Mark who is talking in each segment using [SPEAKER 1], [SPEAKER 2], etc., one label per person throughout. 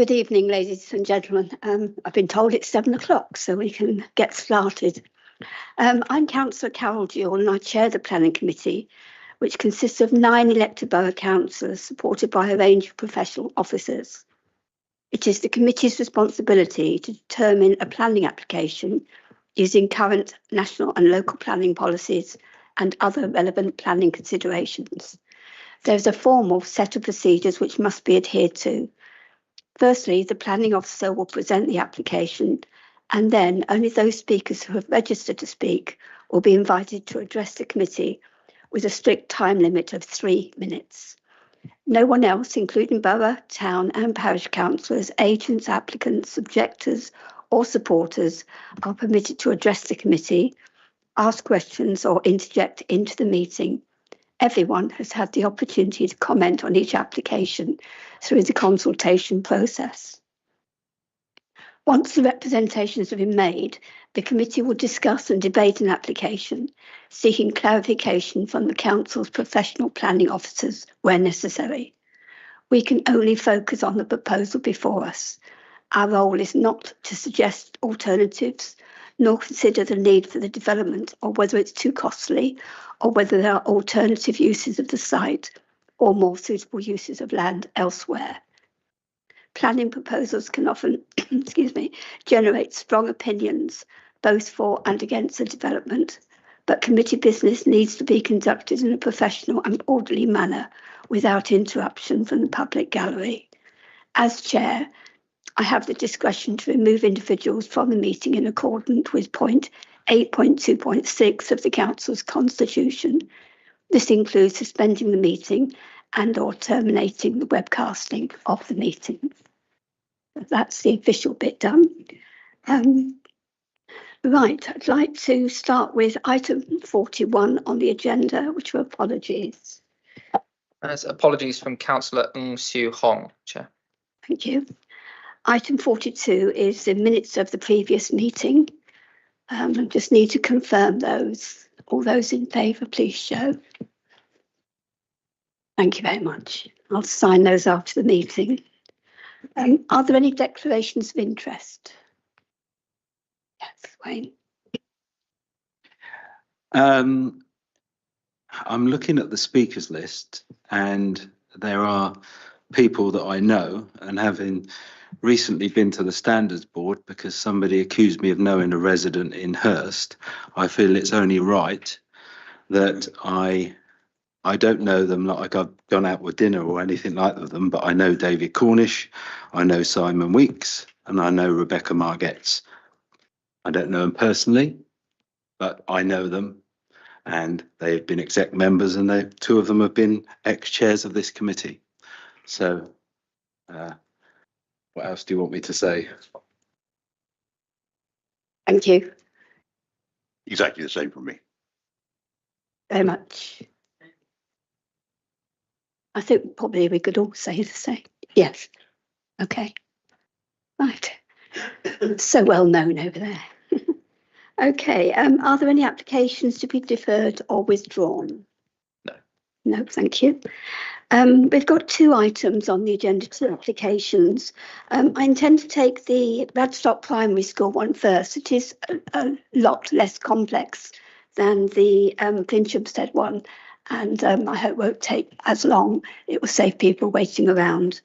[SPEAKER 1] Good evening, ladies and gentlemen. I've been told it's 7 o'clock, so we can get started. I'm Councillor Carol Jewell, and I chair the Planning Committee, which consists of 9 elected borough councillors supported by a range of professional officers. It is the committee's responsibility to determine a planning application using current national and local planning policies and other relevant planning considerations. There's a formal set of procedures which must be adhered to. Firstly, the planning officer will present the application, and then only those speakers who have registered to speak will be invited to address the committee with a strict time limit of 3 minutes. No one else, including borough, town and parish councillors, agents, applicants, objectors or supporters, are permitted to address the committee, ask questions or interject into the meeting. Everyone has had the opportunity to comment on each application through the consultation process. Once the representations have been made, the committee will discuss and debate an application, seeking clarification from the council's professional planning officers where necessary. We can only focus on the proposal before us. Our role is not to suggest alternatives, nor consider the need for the development or whether it's too costly or whether there are alternative uses of the site or more suitable uses of land elsewhere. Planning proposals can often generate strong opinions, both for and against the development, but committee business needs to be conducted in a professional and orderly manner without interruption from the public gallery. As chair, I have the discretion to remove individuals from the meeting in accordance with point 8.2.6 of the Council's Constitution. This includes suspending the meeting and or terminating the webcasting of the meeting. That's the official bit done. Right, I'd like to start with item 41 on the agenda, which are apologies.
[SPEAKER 2] Apologies from Councillor Ng Siu Hong, Chair.
[SPEAKER 1] Thank you. Item 42 is the minutes of the previous meeting. I just need to confirm those. All those in favour, please show. Thank you very much. I'll sign those after the meeting. Are there any declarations of interest? Yes, Wayne.
[SPEAKER 3] I'm looking at the speakers list, and there are people that I know, and having recently been to the standards board because somebody accused me of knowing a resident in Hurst, I feel it's only right that I don't know them like I've gone out with dinner or anything like them, but I know David Cornish, I know Simon Weeks, and I know Rebecca Margetts. I don't know them personally, but I know them, and they've been exec members, and 2 of them have been ex-chairs of this committee. So what else do you want me to say?
[SPEAKER 1] Thank you.
[SPEAKER 4] Exactly the same from me.
[SPEAKER 1] Very much. I think probably we could all say the same. Yes. Okay. Right. So well known over there. Okay. Are there any applications to be deferred or withdrawn?
[SPEAKER 2] No.
[SPEAKER 1] No, thank you. We've got 2 items on the agenda, 2 applications. I intend to take the Radstock Primary School one first. It is a lot less complex than the Finchampstead one, and I hope it won't take as long. It will save people waiting around.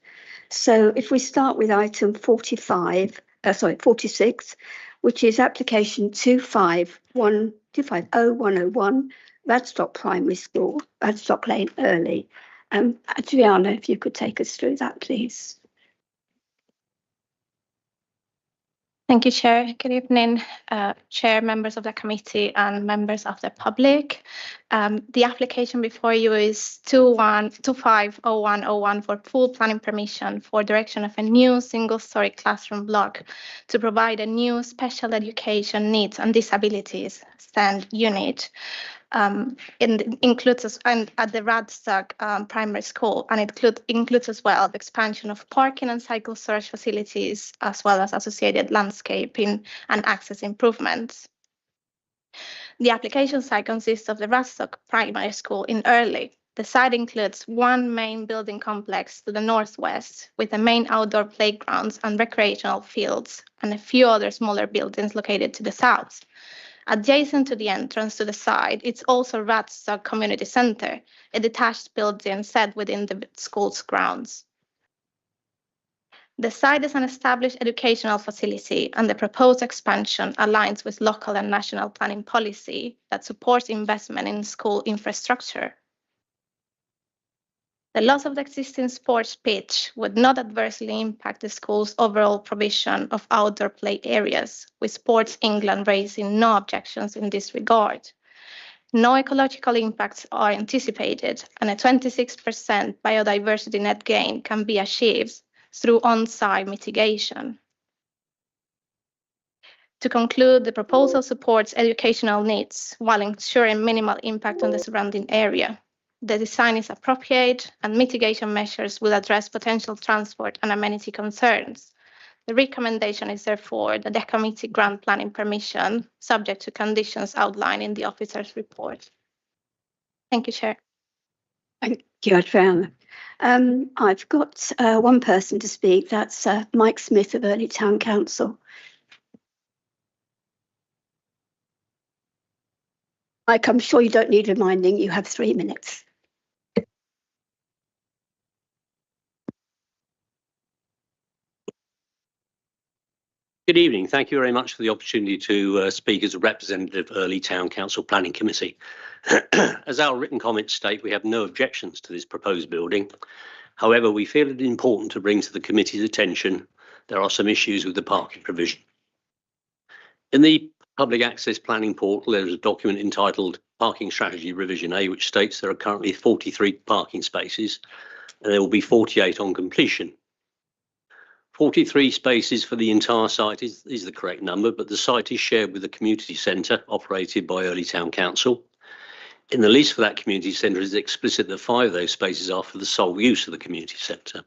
[SPEAKER 1] So if we start with item 46, which is application 250101, Radstock Primary School, Radstock Lane, Early. Adriana, if you could take us through that, please.
[SPEAKER 5] Thank you, Chair. Good evening, Chair, members of the committee and members of the public. The application before you is 250101 for full planning permission for direction of a new single-storey classroom block to provide a new special education needs and disabilities SEND unit. Includes at the Radstock Primary School, and it includes as well the expansion of parking and cycle storage facilities, as well as associated landscaping and access improvements. The application site consists of the Radstock Primary School in Early, The site includes one main building complex to the northwest with the main outdoor playgrounds and recreational fields and a few other smaller buildings located to the south. Adjacent to the entrance to the site, it's also Radstad Community Center, a detached building set within the school's grounds. The site is an established educational facility, and the proposed expansion aligns with local and national planning policy that supports investment in school infrastructure. The loss of the existing sports pitch would not adversely impact the school's overall provision of outdoor play areas, with Sports England raising no objections in this regard. No ecological impacts are anticipated, and a 26% biodiversity net gain can be achieved through on-site mitigation. To conclude, the proposal supports educational needs while ensuring minimal impact on the surrounding area. The design is appropriate, and mitigation measures will address potential transport and amenity concerns. The recommendation is therefore that the committee grant planning permission, subject to conditions outlined in the officer's report. Thank you, Chair.
[SPEAKER 1] Thank you, Adriana. I've got one person to speak. That's Mike Smith of Early Town Council. Mike, I'm sure you don't need reminding. You have 3 minutes.
[SPEAKER 6] Good evening. Thank you very much for the opportunity to speak as a representative of Early Town Council Planning Committee. As our written comments state, we have no objections to this proposed building. However, we feel it important to bring to the committee's attention there are some issues with the parking provision. In the public access planning portal, there is a document entitled Parking Strategy Revision A, which states there are currently 43 parking spaces and there will be 48 on completion. 43 spaces for the entire site is the correct number, but the site is shared with the community centre operated by Early Town Council. In the lease for that community centre, it is explicit that 5 of those spaces are for the sole use of the community centre.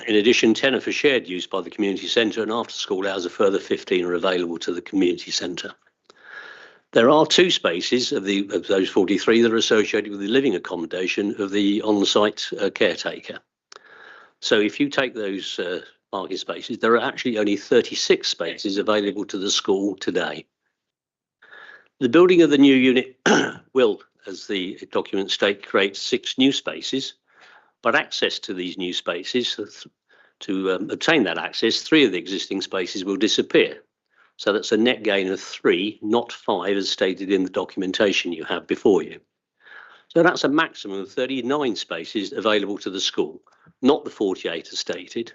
[SPEAKER 6] In addition, 10 are for shared use by the community centre, and after school hours, a further 15 are available to the community centre. There are 2 spaces of those 43 that are associated with the living accommodation of the on-site caretaker. So if you take those parking spaces, there are actually only 36 spaces available to the school today. The building of the new unit will, as the document states, create 6 new spaces, but access to these new spaces, to obtain that access, 3 of the existing spaces will disappear. So that's a net gain of 3, not 5, as stated in the documentation you have before you. So that's a maximum of 39 spaces available to the school, not the 48 as stated.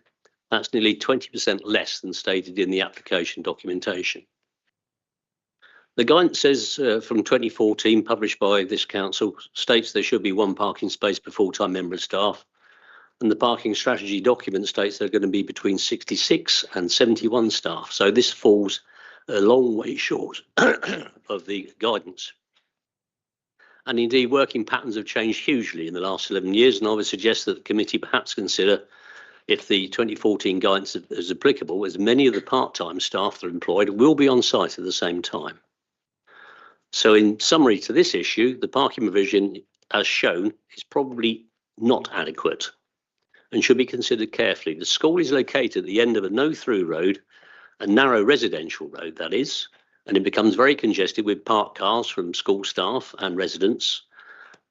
[SPEAKER 6] That's nearly 20% less than stated in the application documentation. The guidance says from 2014, published by this council, states there should be 1 parking space per full-time member of staff, and the parking strategy document states there are going to be between 66 and 71 staff. So this falls a long way short of the guidance. And indeed, working patterns have changed hugely in the last 11 years, and I would suggest that the committee perhaps consider, if the 2014 guidance is applicable, as many of the part-time staff that are employed will be on site at the same time. So in summary to this issue, the parking provision, as shown, is probably not adequate and should be considered carefully. The school is located at the end of a no-through road, a narrow residential road that is, and it becomes very congested with parked cars from school staff and residents,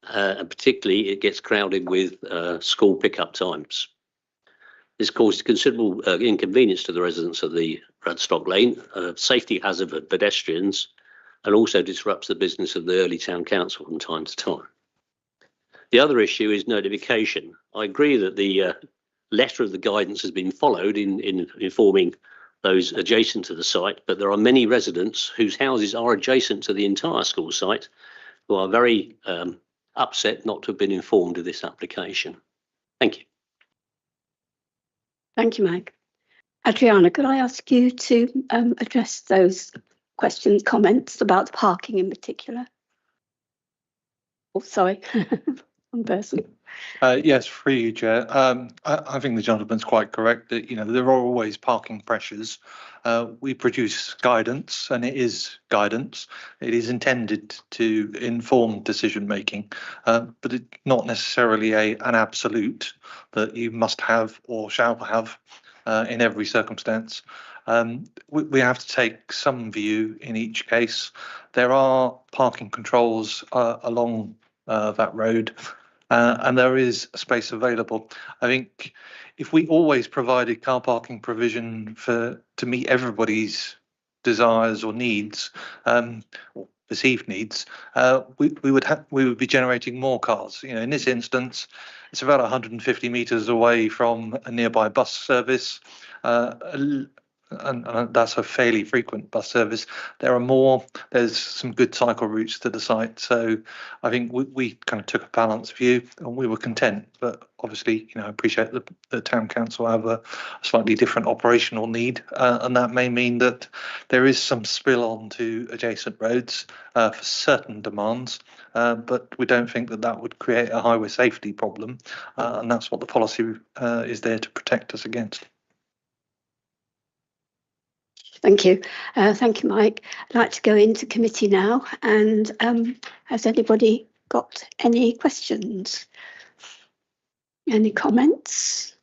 [SPEAKER 6] and particularly it gets crowded with school pickup times. This causes considerable inconvenience to the residents of the Radstock Lane, safety hazard for pedestrians, and also disrupts the business of the Early Town Council from time to time. The other issue is notification. I agree that the letter of the guidance has been followed in informing those adjacent to the site, but there are many residents whose houses are adjacent to the entire school site who are very upset not to have been informed of this application. Thank you.
[SPEAKER 1] Thank you, Mike. Adriana, could I ask you to address those questions, comments about the parking in particular? Oh, sorry. One person.
[SPEAKER 7] Yes, through you, Chair. I think the gentleman's quite correct that, there are always parking pressures. We produce guidance, and it is guidance. It is intended to inform decision making, but it's not necessarily an absolute that you must have or shall have in every circumstance. We have to take some view in each case. There are parking controls along that road. And there is space available. I think if we always provided car parking provision to meet everybody's desires or needs, or perceived needs, we would be generating more cars. In this instance, it's about 150 metres away from a nearby bus service. And that's a fairly frequent bus service. There's some good cycle routes to the site. So I think we kind of took a balanced view and we were content. But obviously, I appreciate the town council have a slightly different operational need. And that may mean that there is some spill onto adjacent roads for certain demands. But we don't think that would create a highway safety problem. And that's what the policy is there to protect us against.
[SPEAKER 1] Thank you. Thank you, Mike. I'd like to go into committee now. And has anybody got any questions? Any comments?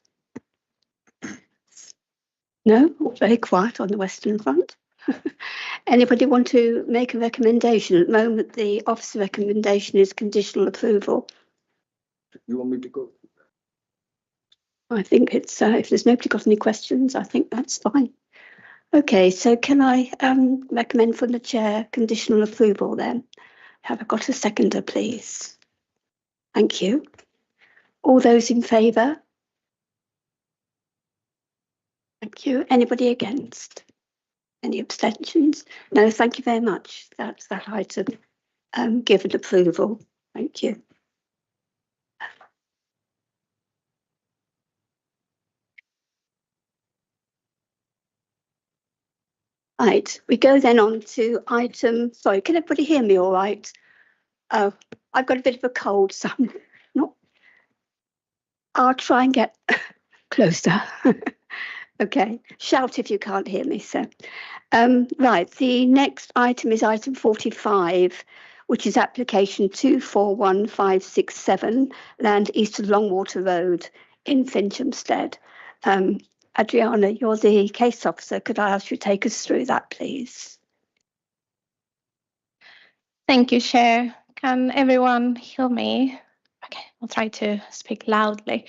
[SPEAKER 1] No? All very quiet on the Western Front. Anybody want to make a recommendation? At the moment, the officer recommendation is conditional approval.
[SPEAKER 8] You want me to go?
[SPEAKER 1] I think it's, if there's nobody got any questions, I think that's fine. Okay, so can I recommend from the chair conditional approval then? Have I got a seconder, please? Thank you. All those in favour? Thank you. Anybody against? Any abstentions? No, thank you very much. That's that item given approval. Thank you. Right, we go then on to item, sorry, can everybody hear me all right? Oh, I've got a bit of a cold, so I'm not, I'll try and get closer. Okay, shout if you can't hear me, sir. Right, the next item is item 45, which is application 241567, land east of Longwater Road in Finchamstead. Adriana, you're the case officer. Could I ask you to take us through that, please?
[SPEAKER 5] Thank you, Chair. Can everyone hear me? Okay, I'll try to speak loudly.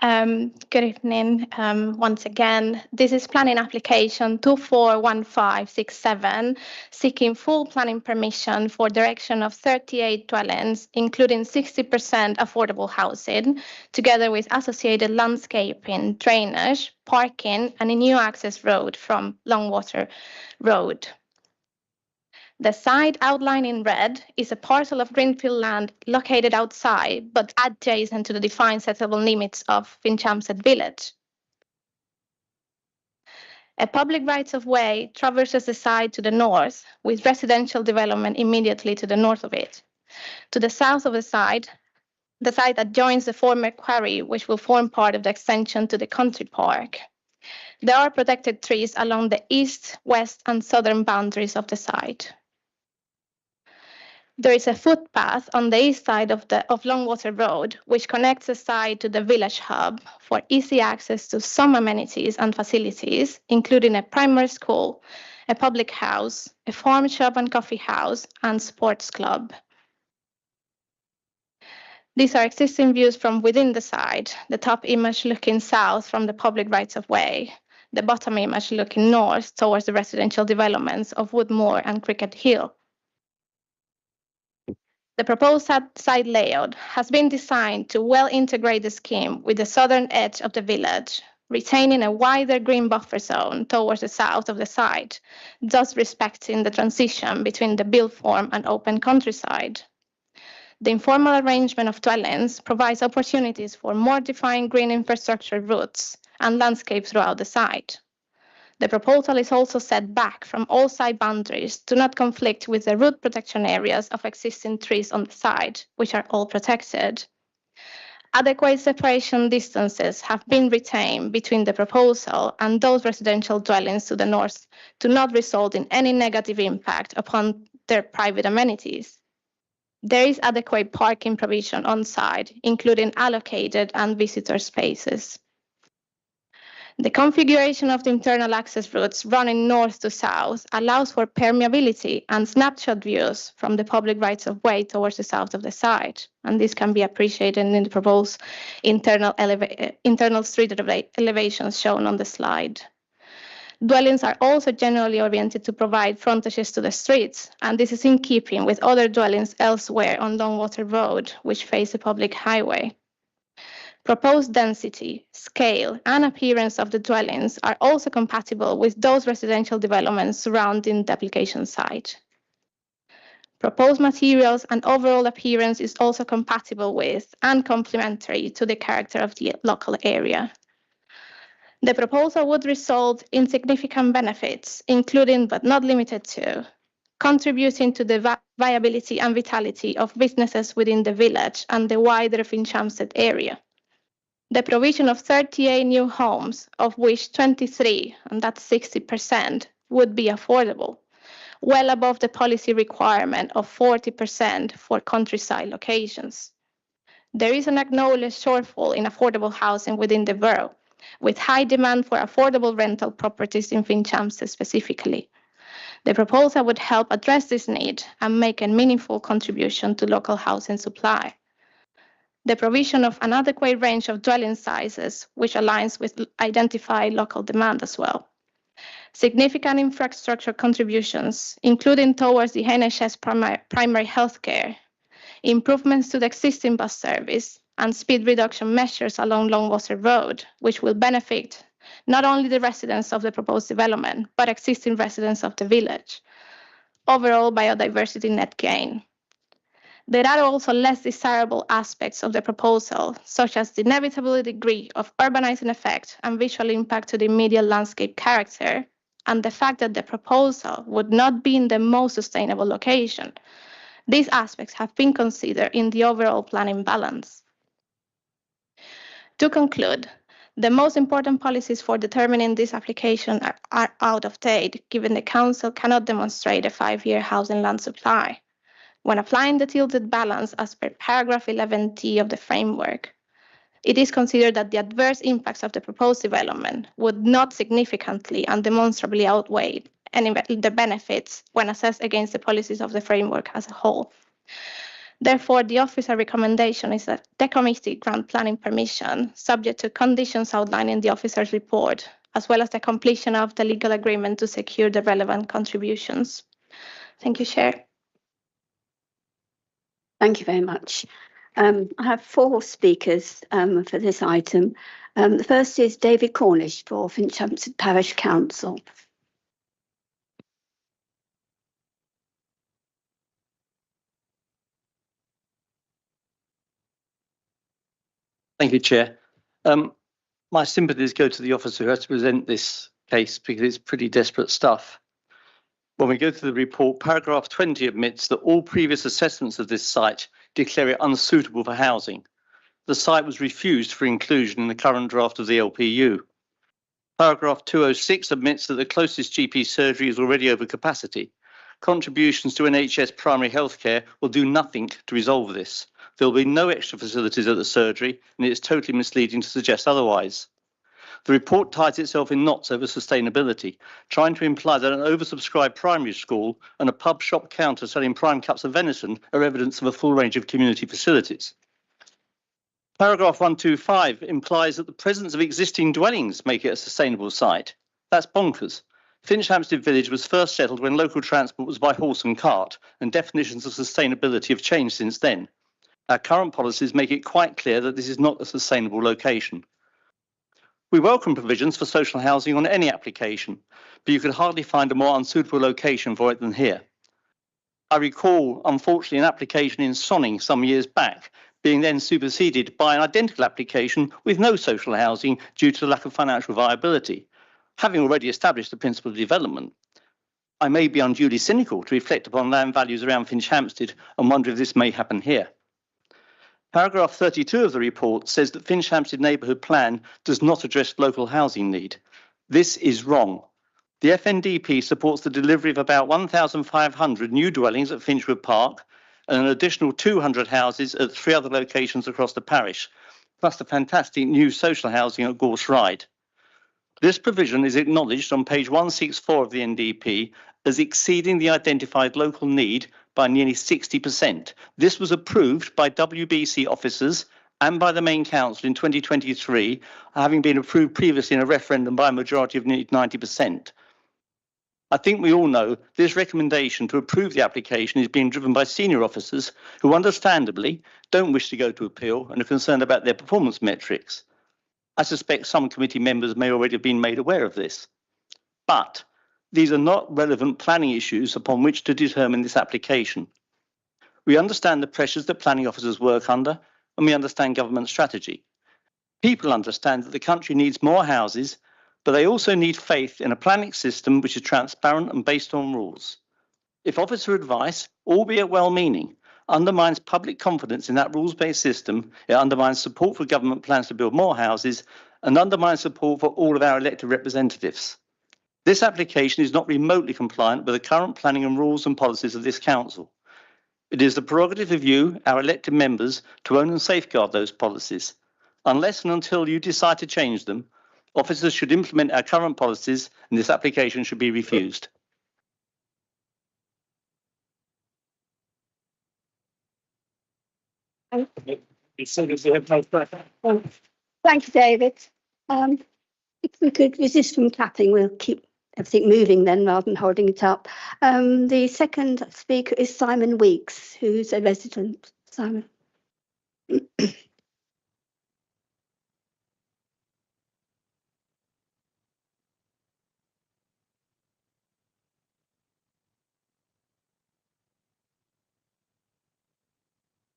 [SPEAKER 5] Good evening once again. This is planning application 241567, seeking full planning permission for direction of 38 dwellings, including 60% affordable housing, together with associated landscaping, drainage, parking, and a new access road from Longwater Road. The site outlined in red is a parcel of greenfield land located outside but adjacent to the defined settlement limits of Finchamstead Village. A public rights-of-way traverses the site to the north, with residential development immediately to the north of it. To the south of the site adjoins the former quarry, which will form part of the extension to the country park. There are protected trees along the east, west, and southern boundaries of the site. There is a footpath on the east side of Longwater Road, which connects the site to the village hub for easy access to some amenities and facilities, including a primary school, a public house, a farm shop and coffee house, and sports club. These are existing views from within the site, the top image looking south from the public rights-of-way, the bottom image looking north towards the residential developments of Woodmore and Cricket Hill. The proposed site layout has been designed to well integrate the scheme with the southern edge of the village, retaining a wider green buffer zone towards the south of the site, thus respecting the transition between the built form and open countryside. The informal arrangement of dwellings provides opportunities for more defined green infrastructure routes and landscape throughout the site. The proposal is also set back from all site boundaries to not conflict with the root protection areas of existing trees on the site, which are all protected. Adequate separation distances have been retained between the proposal and those residential dwellings to the north to not result in any negative impact upon their private amenities. There is adequate parking provision on site, including allocated and visitor spaces. The configuration of the internal access routes running north to south allows for permeability and snapshot views from the public rights of way towards the south of the site, and this can be appreciated in the proposed internal street elevations shown on the slide. Dwellings are also generally oriented to provide frontages to the streets, and this is in keeping with other dwellings elsewhere on Longwater Road, which face a public highway. Proposed density, scale, and appearance of the dwellings are also compatible with those residential developments surrounding the application site. Proposed materials and overall appearance is also compatible with and complementary to the character of the local area. The proposal would result in significant benefits, including but not limited to contributing to the viability and vitality of businesses within the village and the wider Finchampstead area. The provision of 38 new homes, of which 23, and that's 60%, would be affordable, well above the policy requirement of 40% for countryside locations. There is an acknowledged shortfall in affordable housing within the borough, with high demand for affordable rental properties in Finchampstead specifically. The proposal would help address this need and make a meaningful contribution to local housing supply. The provision of an adequate range of dwelling sizes, which aligns with identified local demand as well. Significant infrastructure contributions, including towards the NHS primary healthcare, improvements to the existing bus service, and speed reduction measures along Longwater Road, which will benefit not only the residents of the proposed development, but existing residents of the village. Overall biodiversity net gain. There are also less desirable aspects of the proposal, such as the inevitable degree of urbanizing effect and visual impact to the immediate landscape character, and the fact that the proposal would not be in the most sustainable location. These aspects have been considered in the overall planning balance. To conclude, the most important policies for determining this application are out of date, given the Council cannot demonstrate a 5-year housing land supply. When applying the tilted balance as per paragraph 11T of the framework, it is considered that the adverse impacts of the proposed development would not significantly and demonstrably outweigh the benefits when assessed against the policies of the framework as a whole. Therefore, the officer recommendation is that the committee grant planning permission subject to conditions outlined in the officer's report, as well as the completion of the legal agreement to secure the relevant contributions. Thank you, Chair.
[SPEAKER 1] Thank you very much. I have 4 speakers for this item. The first is David Cornish for Finchampstead Parish Council.
[SPEAKER 9] Thank you, Chair. My sympathies go to the officer who has to present this case because it's pretty desperate stuff. When we go through the report, paragraph 20 admits that all previous assessments of this site declare it unsuitable for housing. The site was refused for inclusion in the current draft of the LPU. Paragraph 206 admits that the closest GP surgery is already over capacity. Contributions to NHS primary healthcare will do nothing to resolve this. There will be no extra facilities at the surgery, and it is totally misleading to suggest otherwise. The report ties itself in knots over sustainability, trying to imply that an oversubscribed primary school and a pub shop counter selling prime cups of venison are evidence of a full range of community facilities. Paragraph 125 implies that the presence of existing dwellings make it a sustainable site. That's bonkers. Finchampstead Village was first settled when local transport was by horse and cart, and definitions of sustainability have changed since then. Our current policies make it quite clear that this is not a sustainable location. We welcome provisions for social housing on any application, but you could hardly find a more unsuitable location for it than here. I recall, unfortunately, an application in Sonning some years back being then superseded by an identical application with no social housing due to the lack of financial viability. Having already established the principle of development, I may be unduly cynical to reflect upon land values around Finchampstead and wonder if this may happen here. Paragraph 32 of the report says that Finch Hampstead Neighbourhood Plan does not address local housing need. This is wrong. The FNDP supports the delivery of about 1,500 new dwellings at Finchwood Park and an additional 200 houses at 3 other locations across the parish, plus the fantastic new social housing at Gorse Ride. This provision is acknowledged on page 164 of the NDP as exceeding the identified local need by nearly 60%. This was approved by WBC officers and by the main council in 2023, having been approved previously in a referendum by a majority of nearly 90%. I think we all know this recommendation to approve the application is being driven by senior officers who understandably don't wish to go to appeal and are concerned about their performance metrics. I suspect some committee members may already have been made aware of this. But these are not relevant planning issues upon which to determine this application. We understand the pressures that planning officers work under, and we understand government strategy. People understand that the country needs more houses, but they also need faith in a planning system which is transparent and based on rules. If officer advice, albeit well-meaning, undermines public confidence in that rules-based system, it undermines support for government plans to build more houses and undermines support for all of our elected representatives. This application is not remotely compliant with the current planning and rules and policies of this council. It is the prerogative of you, our elected members, to own and safeguard those policies. Unless and until you decide to change them, officers should implement our current policies and this application should be refused.
[SPEAKER 1] Thank you, David. If we could resist from clapping, we'll keep everything moving then rather than holding it up. The second speaker is Simon Weeks, who's a resident. Simon.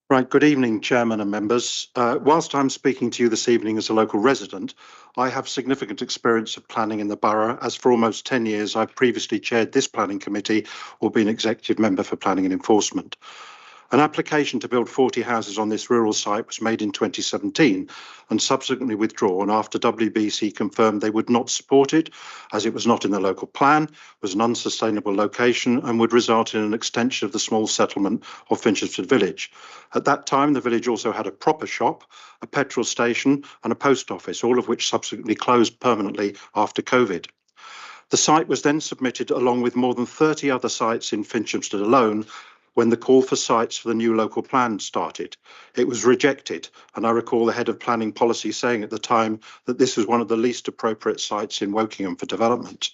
[SPEAKER 10] Right, good evening, Chairman and members. Whilst I'm speaking to you this evening as a local resident, I have significant experience of planning in the borough, as for almost 10 years I've previously chaired this planning committee or been executive member for planning and enforcement. An application to build 40 houses on this rural site was made in 2017 and subsequently withdrawn after WBC confirmed they would not support it, as it was not in the local plan, was an unsustainable location and would result in an extension of the small settlement of Finchhamstead Village. At that time, the village also had a proper shop, a petrol station and a post office, all of which subsequently closed permanently after COVID. The site was then submitted along with more than 30 other sites in Finchhamstead alone when the call for sites for the new local plan started. It was rejected, and I recall the head of planning policy saying at the time that this was one of the least appropriate sites in Wokingham for development.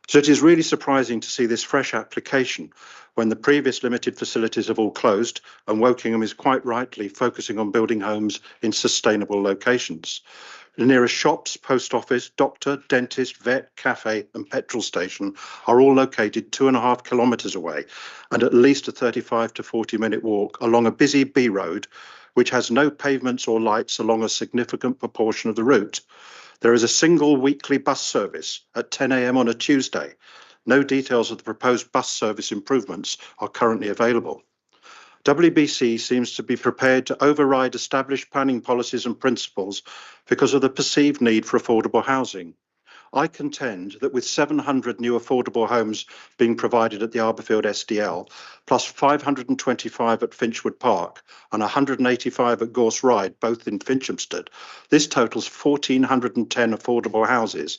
[SPEAKER 10] So it is really surprising to see this fresh application when the previous limited facilities have all closed and Wokingham is quite rightly focusing on building homes in sustainable locations. The nearest shops, post office, doctor, dentist, vet, cafe and petrol station are all located 2.5 kilometres away and at least a 35 to 40-minute walk along a busy B road, which has no pavements or lights along a significant proportion of the route. There is a single weekly bus service at 10 a.m. on a Tuesday. No details of the proposed bus service improvements are currently available. WBC seems to be prepared to override established planning policies and principles because of the perceived need for affordable housing. I contend that with 700 new affordable homes being provided at the Arborfield SDL, plus 525 at Finchwood Park and 185 at Gorse Ride, both in Finchhamstead, this totals 1,410 affordable houses.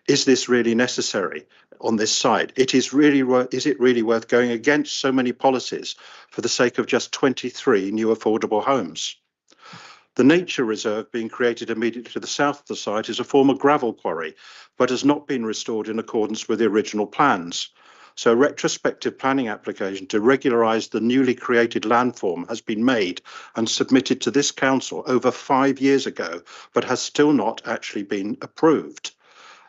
[SPEAKER 10] Is this really necessary on this site? Is it really worth going against so many policies for the sake of just 23 new affordable homes? The nature reserve being created immediately to the south of the site is a former gravel quarry, but has not been restored in accordance with the original plans. So a retrospective planning application to regularise the newly created landform has been made and submitted to this council over 5 years ago, but has still not actually been approved.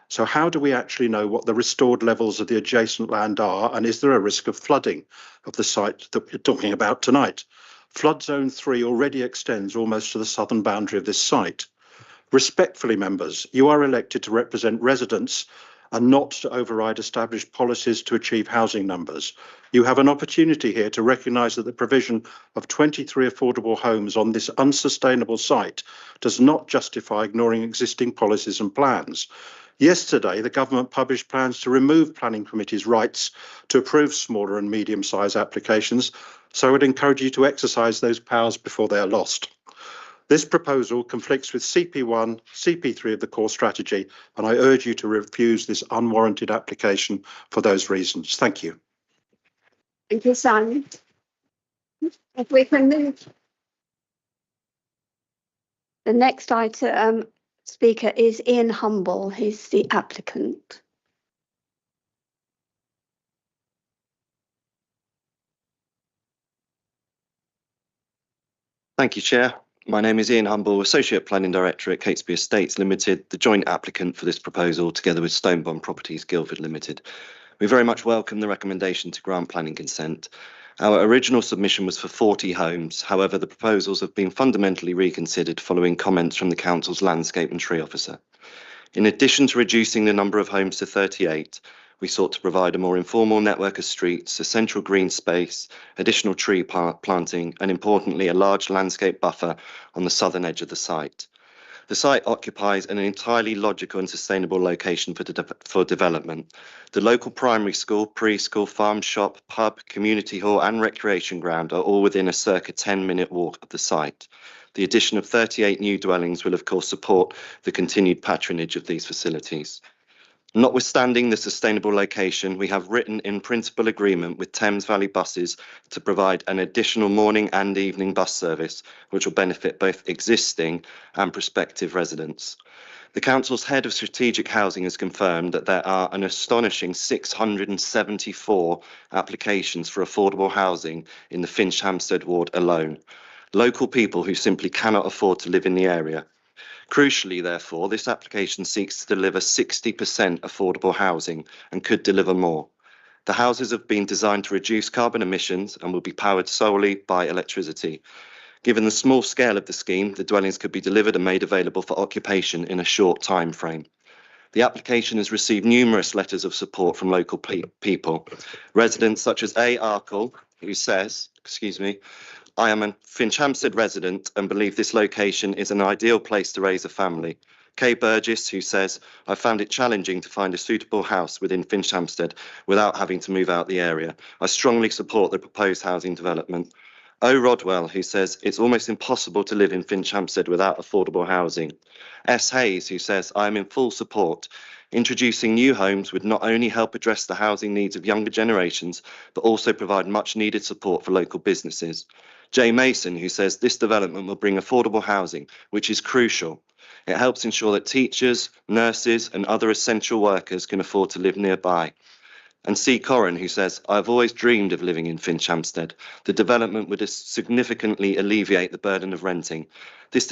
[SPEAKER 10] So how do we actually know what the restored levels of the adjacent land are, and is there a risk of flooding of the site that we're talking about tonight? Flood Zone 3 already extends almost to the southern boundary of this site. Respectfully, members, you are elected to represent residents and not to override established policies to achieve housing numbers. You have an opportunity here to recognise that the provision of 23 affordable homes on this unsustainable site does not justify ignoring existing policies and plans. Yesterday, the government published plans to remove planning committees' rights to approve smaller and medium-sized applications, so I would encourage you to exercise those powers before they are lost. This proposal conflicts with CP1, CP3 of the core strategy, and I urge you to refuse this unwarranted application for those reasons. Thank you.
[SPEAKER 1] Thank you, Simon. If we can move. The next item speaker is Ian Humble. He's the applicant.
[SPEAKER 11] Thank you, Chair. My name is Ian Humble, Associate Planning Director at Catesby Estates Limited, the joint applicant for this proposal, together with Stonebond Properties Guildford Limited. We very much welcome the recommendation to grant planning consent. Our original submission was for 40 homes. However, the proposals have been fundamentally reconsidered following comments from the Council's Landscape and Tree Officer. In addition to reducing the number of homes to 38, we sought to provide a more informal network of streets, a central green space, additional tree planting, and importantly, a large landscape buffer on the southern edge of the site. The site occupies an entirely logical and sustainable location for development. The local primary school, preschool, farm shop, pub, community hall and recreation ground are all within a circa 10-minute walk of the site. The addition of 38 new dwellings will of course support the continued patronage of these facilities. Notwithstanding the sustainable location, we have written in principle agreement with Thames Valley Buses to provide an additional morning and evening bus service, which will benefit both existing and prospective residents. The Council's Head of Strategic Housing has confirmed that there are an astonishing 674 applications for affordable housing in the Finch Hampstead ward alone. Local people who simply cannot afford to live in the area. Crucially, therefore, this application seeks to deliver 60% affordable housing and could deliver more. The houses have been designed to reduce carbon emissions and will be powered solely by electricity. Given the small scale of the scheme, the dwellings could be delivered and made available for occupation in a short time frame. The application has received numerous letters of support from local people. Residents such as A. Arkle, who says, I am a Finch Hampstead resident and believe this location is an ideal place to raise a family. Kay Burgess, who says, I found it challenging to find a suitable house within Finch Hampstead without having to move out the area. I strongly support the proposed housing development. O. Rodwell, who says, it's almost impossible to live in Finch Hampstead without affordable housing. S. Hayes, who says, I am in full support. Introducing new homes would not only help address the housing needs of younger generations, but also provide much needed support for local businesses. Jay Mason, who says this development will bring affordable housing, which is crucial. It helps ensure that teachers, nurses and other essential workers can afford to live nearby. And C. Corrin, who says, I've always dreamed of living in Finch Hampstead. The development would significantly alleviate the burden of renting. This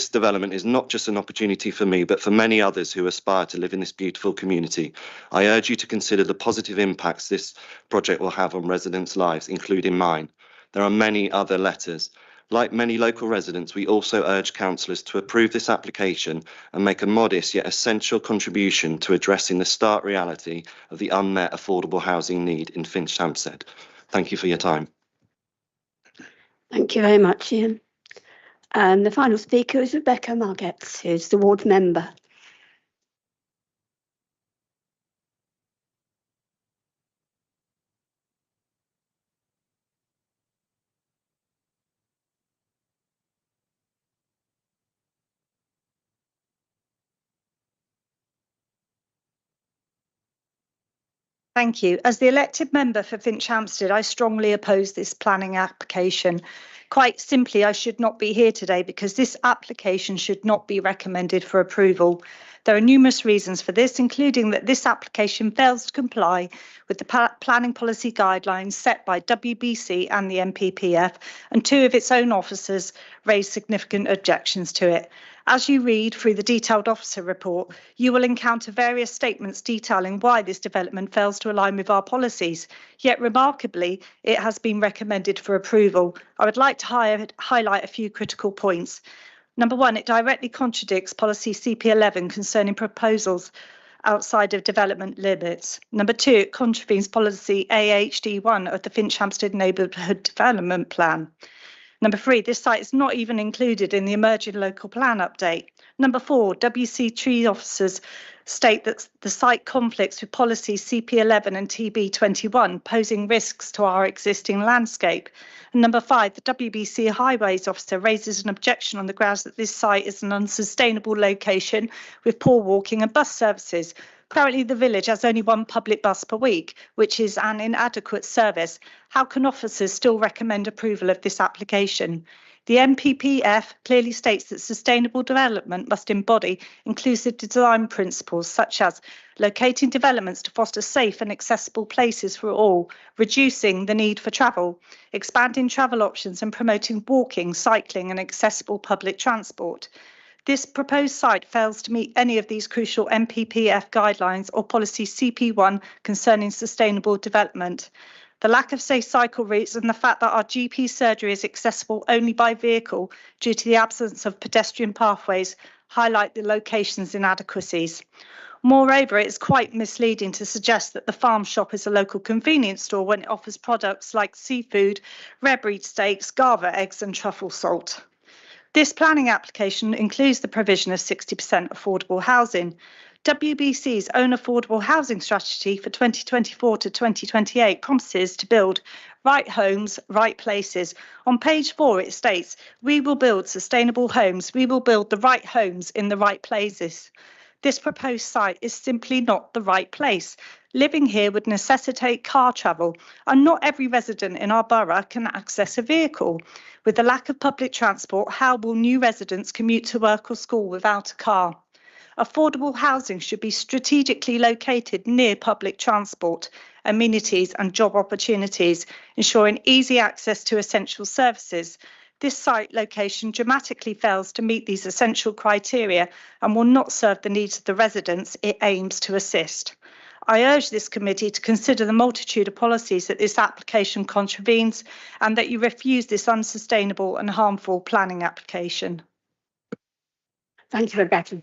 [SPEAKER 11] development is not just an opportunity for me, but for many others who aspire to live in this beautiful community. I urge you to consider the positive impacts this project will have on residents' lives, including mine. There are many other letters. Like many local residents, we also urge councillors to approve this application and make a modest yet essential contribution to addressing the stark reality of the unmet affordable housing need in Finch Hampstead. Thank you for your time.
[SPEAKER 1] Thank you very much, Ian. And the final speaker is Rebecca Margetts, who's the ward member.
[SPEAKER 12] Thank you. As the elected member for Finch Hampstead, I strongly oppose this planning application. Quite simply, I should not be here today because this application should not be recommended for approval. There are numerous reasons for this, including that this application fails to comply with the planning policy guidelines set by WBC and the NPPF, and two of its own officers raised significant objections to it. As you read through the detailed officer report, you will encounter various statements detailing why this development fails to align with our policies. Yet remarkably, it has been recommended for approval. I would like to highlight a few critical points. Number one, it directly contradicts policy CP11 concerning proposals outside of development limits. Number 2, it contravenes policy AHD1 of the Finch Hampstead Neighbourhood Development Plan. Number 3, this site is not even included in the emerging local plan update. Number 4, WC tree officers state that the site conflicts with policies CP11 and TB21, posing risks to our existing landscape. And number 5, the WBC highways officer raises an objection on the grounds that this site is an unsustainable location with poor walking and bus services. Currently, the village has only one public bus per week, which is an inadequate service. How can officers still recommend approval of this application? The NPPF clearly states that sustainable development must embody inclusive design principles, such as locating developments to foster safe and accessible places for all, reducing the need for travel, expanding travel options and promoting walking, cycling and accessible public transport. This proposed site fails to meet any of these crucial NPPF guidelines or policy CP1 concerning sustainable development. The lack of safe cycle routes and the fact that our GP surgery is accessible only by vehicle due to the absence of pedestrian pathways highlight the location's inadequacies. Moreover, it is quite misleading to suggest that the farm shop is a local convenience store when it offers products like seafood, rare breed steaks, Gava eggs and truffle salt. This planning application includes the provision of 60% affordable housing. WBC's own affordable housing strategy for 2024 to 2028 promises to build right homes, right places. On page 4, it states, "We will build sustainable homes. We will build the right homes in the right places." This proposed site is simply not the right place. Living here would necessitate car travel, and not every resident in our borough can access a vehicle. With the lack of public transport, how will new residents commute to work or school without a car? Affordable housing should be strategically located near public transport, amenities and job opportunities, ensuring easy access to essential services. This site location dramatically fails to meet these essential criteria and will not serve the needs of the residents it aims to assist. I urge this committee to consider the multitude of policies that this application contravenes and that you refuse this unsustainable and harmful planning application.
[SPEAKER 1] Thank you, Rebecca.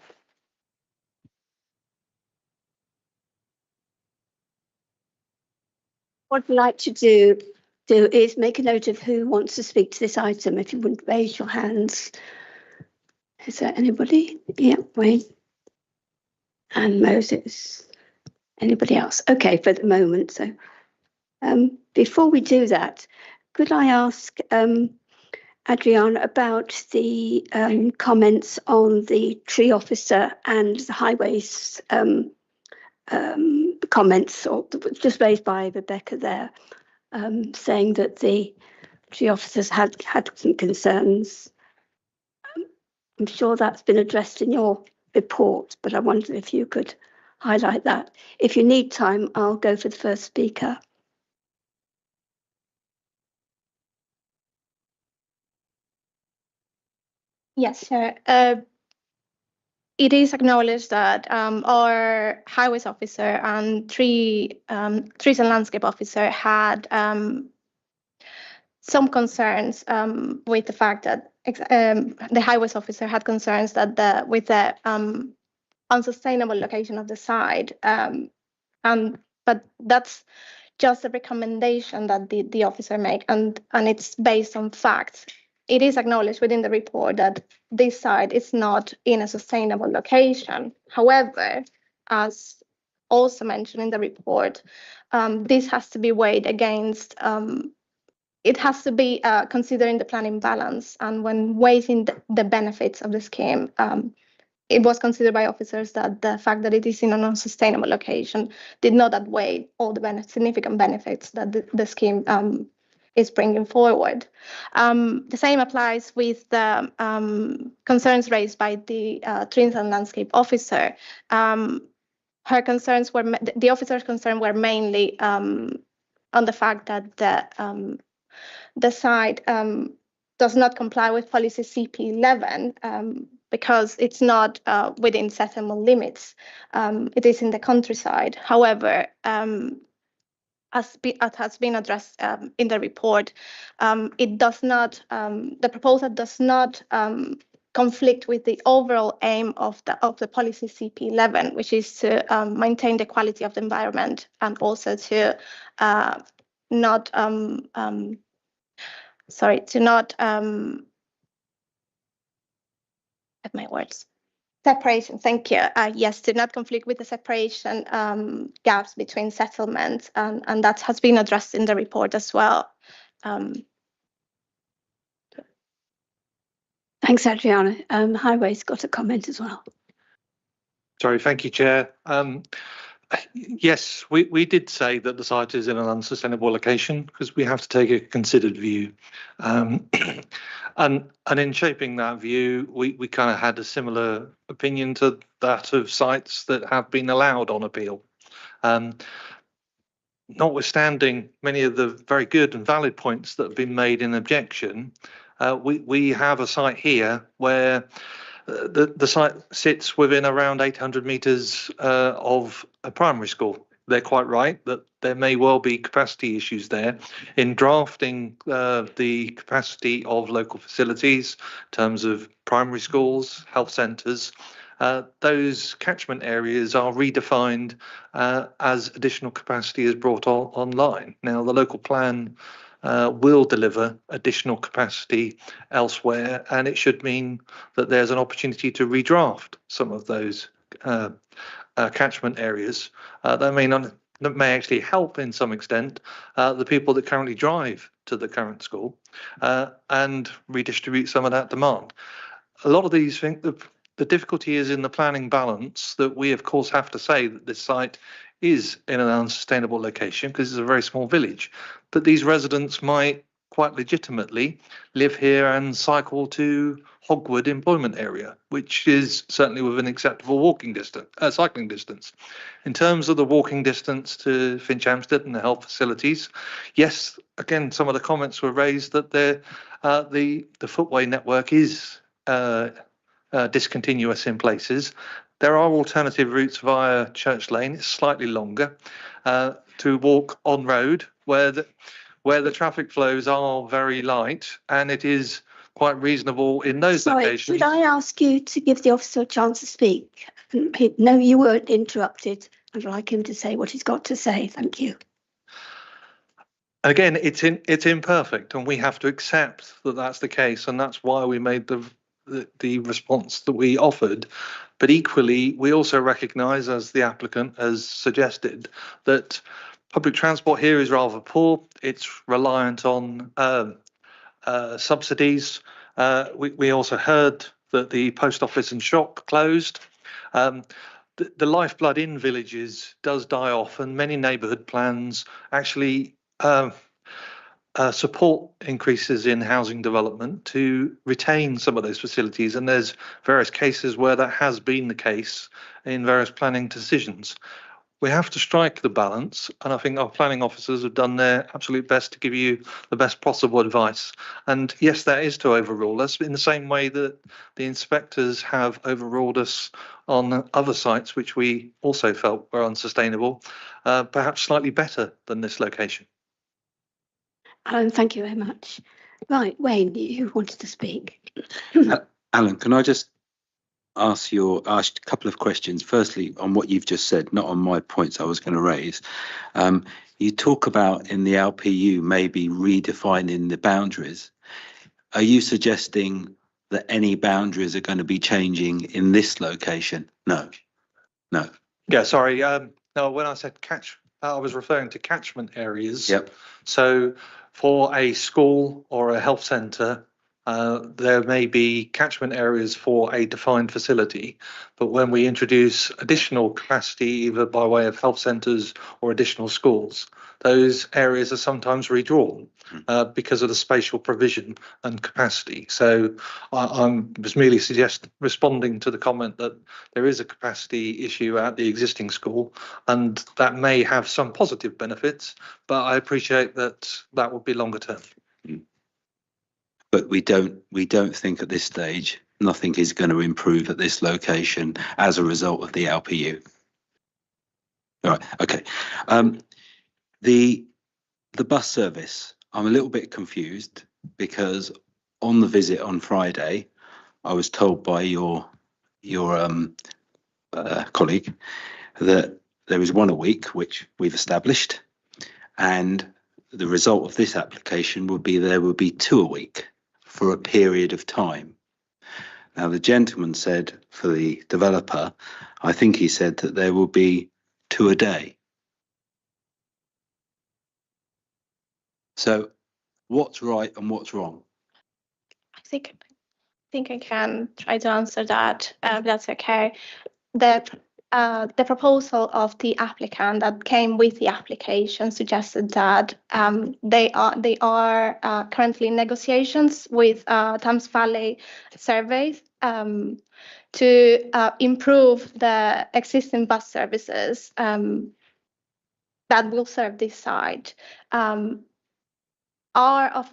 [SPEAKER 1] What I'd like to do is make a note of who wants to speak to this item. If you wouldn't raise your hands. Is there anybody? Yeah, Wayne. And Moses. Anybody else? Okay, for the moment. So before we do that, could I ask Adriana about the comments on the tree officer and the highways comments, or just raised by Rebecca there, saying that the tree officers had some concerns. I'm sure that's been addressed in your report, but I wonder if you could highlight that. If you need time, I'll go for the first speaker.
[SPEAKER 5] Yes, sir. It is acknowledged that our highways officer and trees and landscape officer had some concerns with the fact that the highways officer had concerns that with the unsustainable location of the site, but that's just a recommendation that the officer make, and it's based on facts. It is acknowledged within the report that this site is not in a sustainable location. However, as also mentioned in the report, this has to be weighed against, it has to be considering the planning balance, and when weighing the benefits of the scheme, it was considered by officers that the fact that it is in an unsustainable location did not outweigh all the significant benefits that the scheme is bringing forward. The same applies with the concerns raised by the trees and landscape officer. Her concerns were, the officer's concerns were mainly on the fact that the site does not comply with policy CP11 because it's not within settlement limits. It is in the countryside. However, as has been addressed in the report, it does not, the proposal does not conflict with the overall aim of the policy CP11, which is to maintain the quality of the environment and also to not at my words. Separation, thank you. Yes, to not conflict with the separation gaps between settlements, and that has been addressed in the report as well.
[SPEAKER 1] Thanks, Adriana. Highway's got a comment as well.
[SPEAKER 7] Sorry, thank you, Chair. Yes, we did say that the site is in an unsustainable location because we have to take a considered view. And in shaping that view, we kind of had a similar opinion to that of sites that have been allowed on appeal. Notwithstanding many of the very good and valid points that have been made in objection, we have a site here where the site sits within around 800 metres of a primary school. They're quite right that there may well be capacity issues there. In drafting the capacity of local facilities in terms of primary schools, health centres, those catchment areas are redefined as additional capacity is brought online. Now, the local plan will deliver additional capacity elsewhere, and it should mean that there's an opportunity to redraft some of those catchment areas. That may actually help in some extent the people that currently drive to the current school and redistribute some of that demand. A lot of these things, the difficulty is in the planning balance that we, of course, have to say that this site is in an unsustainable location because it's a very small village. But these residents might quite legitimately live here and cycle to Hogwood employment area, which is certainly within acceptable walking distance, cycling distance. In terms of the walking distance to Finchampstead and the health facilities, yes, again, some of the comments were raised that the footway network is discontinuous in places. There are alternative routes via Church Lane. It's slightly longer to walk on road where the traffic flows are very light, and it is quite reasonable in those locations.
[SPEAKER 1] Could I ask you to give the officer a chance to speak? No, you weren't interrupted. I'd like him to say what he's got to say. Thank you.
[SPEAKER 7] Again, it's imperfect, and we have to accept that that's the case, and that's why we made the response that we offered. But equally, we also recognise, as the applicant has suggested, that public transport here is rather poor. It's reliant on subsidies. We also heard that the post office and shop closed. The lifeblood in villages does die off, and many neighbourhood plans actually support increases in housing development to retain some of those facilities, and there's various cases where that has been the case in various planning decisions. We have to strike the balance, and I think our planning officers have done their absolute best to give you the best possible advice. And yes, that is to overrule us in the same way that the inspectors have overruled us on other sites which we also felt were unsustainable, perhaps slightly better than this location.
[SPEAKER 1] Alan, thank you very much. Right, Wayne, you wanted to speak.
[SPEAKER 3] Alan, can I just ask a couple of questions? Firstly, on what you've just said, not on my points I was going to raise. You talk about in the LPU maybe redefining the boundaries. Are you suggesting that any boundaries are going to be changing in this location? No.
[SPEAKER 7] Yeah, sorry. No, when I said I was referring to catchment areas.
[SPEAKER 3] Yep.
[SPEAKER 7] So for a school or a health centre, there may be catchment areas for a defined facility, but when we introduce additional capacity, either by way of health centres or additional schools, those areas are sometimes redrawn because of the spatial provision and capacity. So I was merely responding to the comment that there is a capacity issue at the existing school, and that may have some positive benefits, but I appreciate that that would be longer term.
[SPEAKER 3] But we don't think at this stage nothing is going to improve at this location as a result of the LPU. All right, okay. The bus service, I'm a little bit confused because on the visit on Friday, I was told by your colleague that there is one a week, which we've established, and the result of this application would be there would be 2 a week for a period of time. Now, the gentleman said for the developer, I think he said that there will be 2 a day. So what's right and what's wrong?
[SPEAKER 5] I think I can try to answer that. If that's okay. The proposal of the applicant that came with the application suggested that they are currently in negotiations with Thames Valley Surveys to improve the existing bus services that will serve this site. Our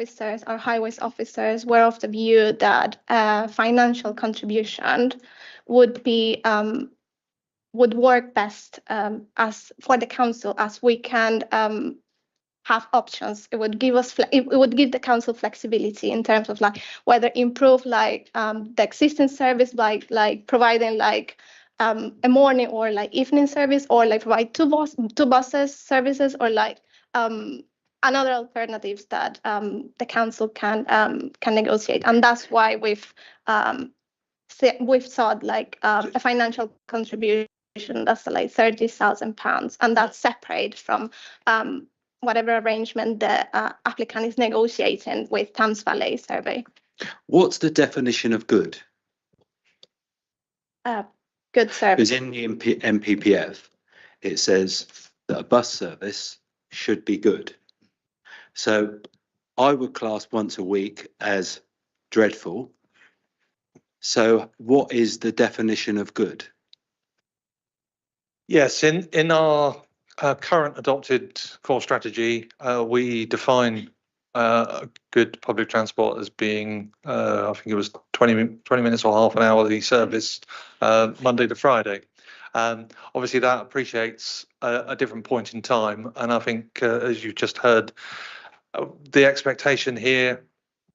[SPEAKER 5] highways officers were of the view that financial contribution would work best as for the council, as we can have options. It would give us it would give the council flexibility in terms of like whether improve like the existing service, like providing like a morning or like evening service, or like provide two buses services, or like another alternatives that the council can negotiate. And that's why we've sought like a financial contribution that's like £30,000, and that's separate from whatever arrangement the applicant is negotiating with Thames Valley Survey.
[SPEAKER 3] What's the definition of good?
[SPEAKER 5] Good service.
[SPEAKER 3] Because in the MPPF, it says that a bus service should be good. So I would class once a week as dreadful. So what is the definition of good?
[SPEAKER 7] Yes, in our current adopted core strategy, we define good public transport as being, I think it was 20 minutes or half an hourly service, Monday to Friday. Obviously, that appreciates a different point in time. And I think, as you just heard, the expectation here,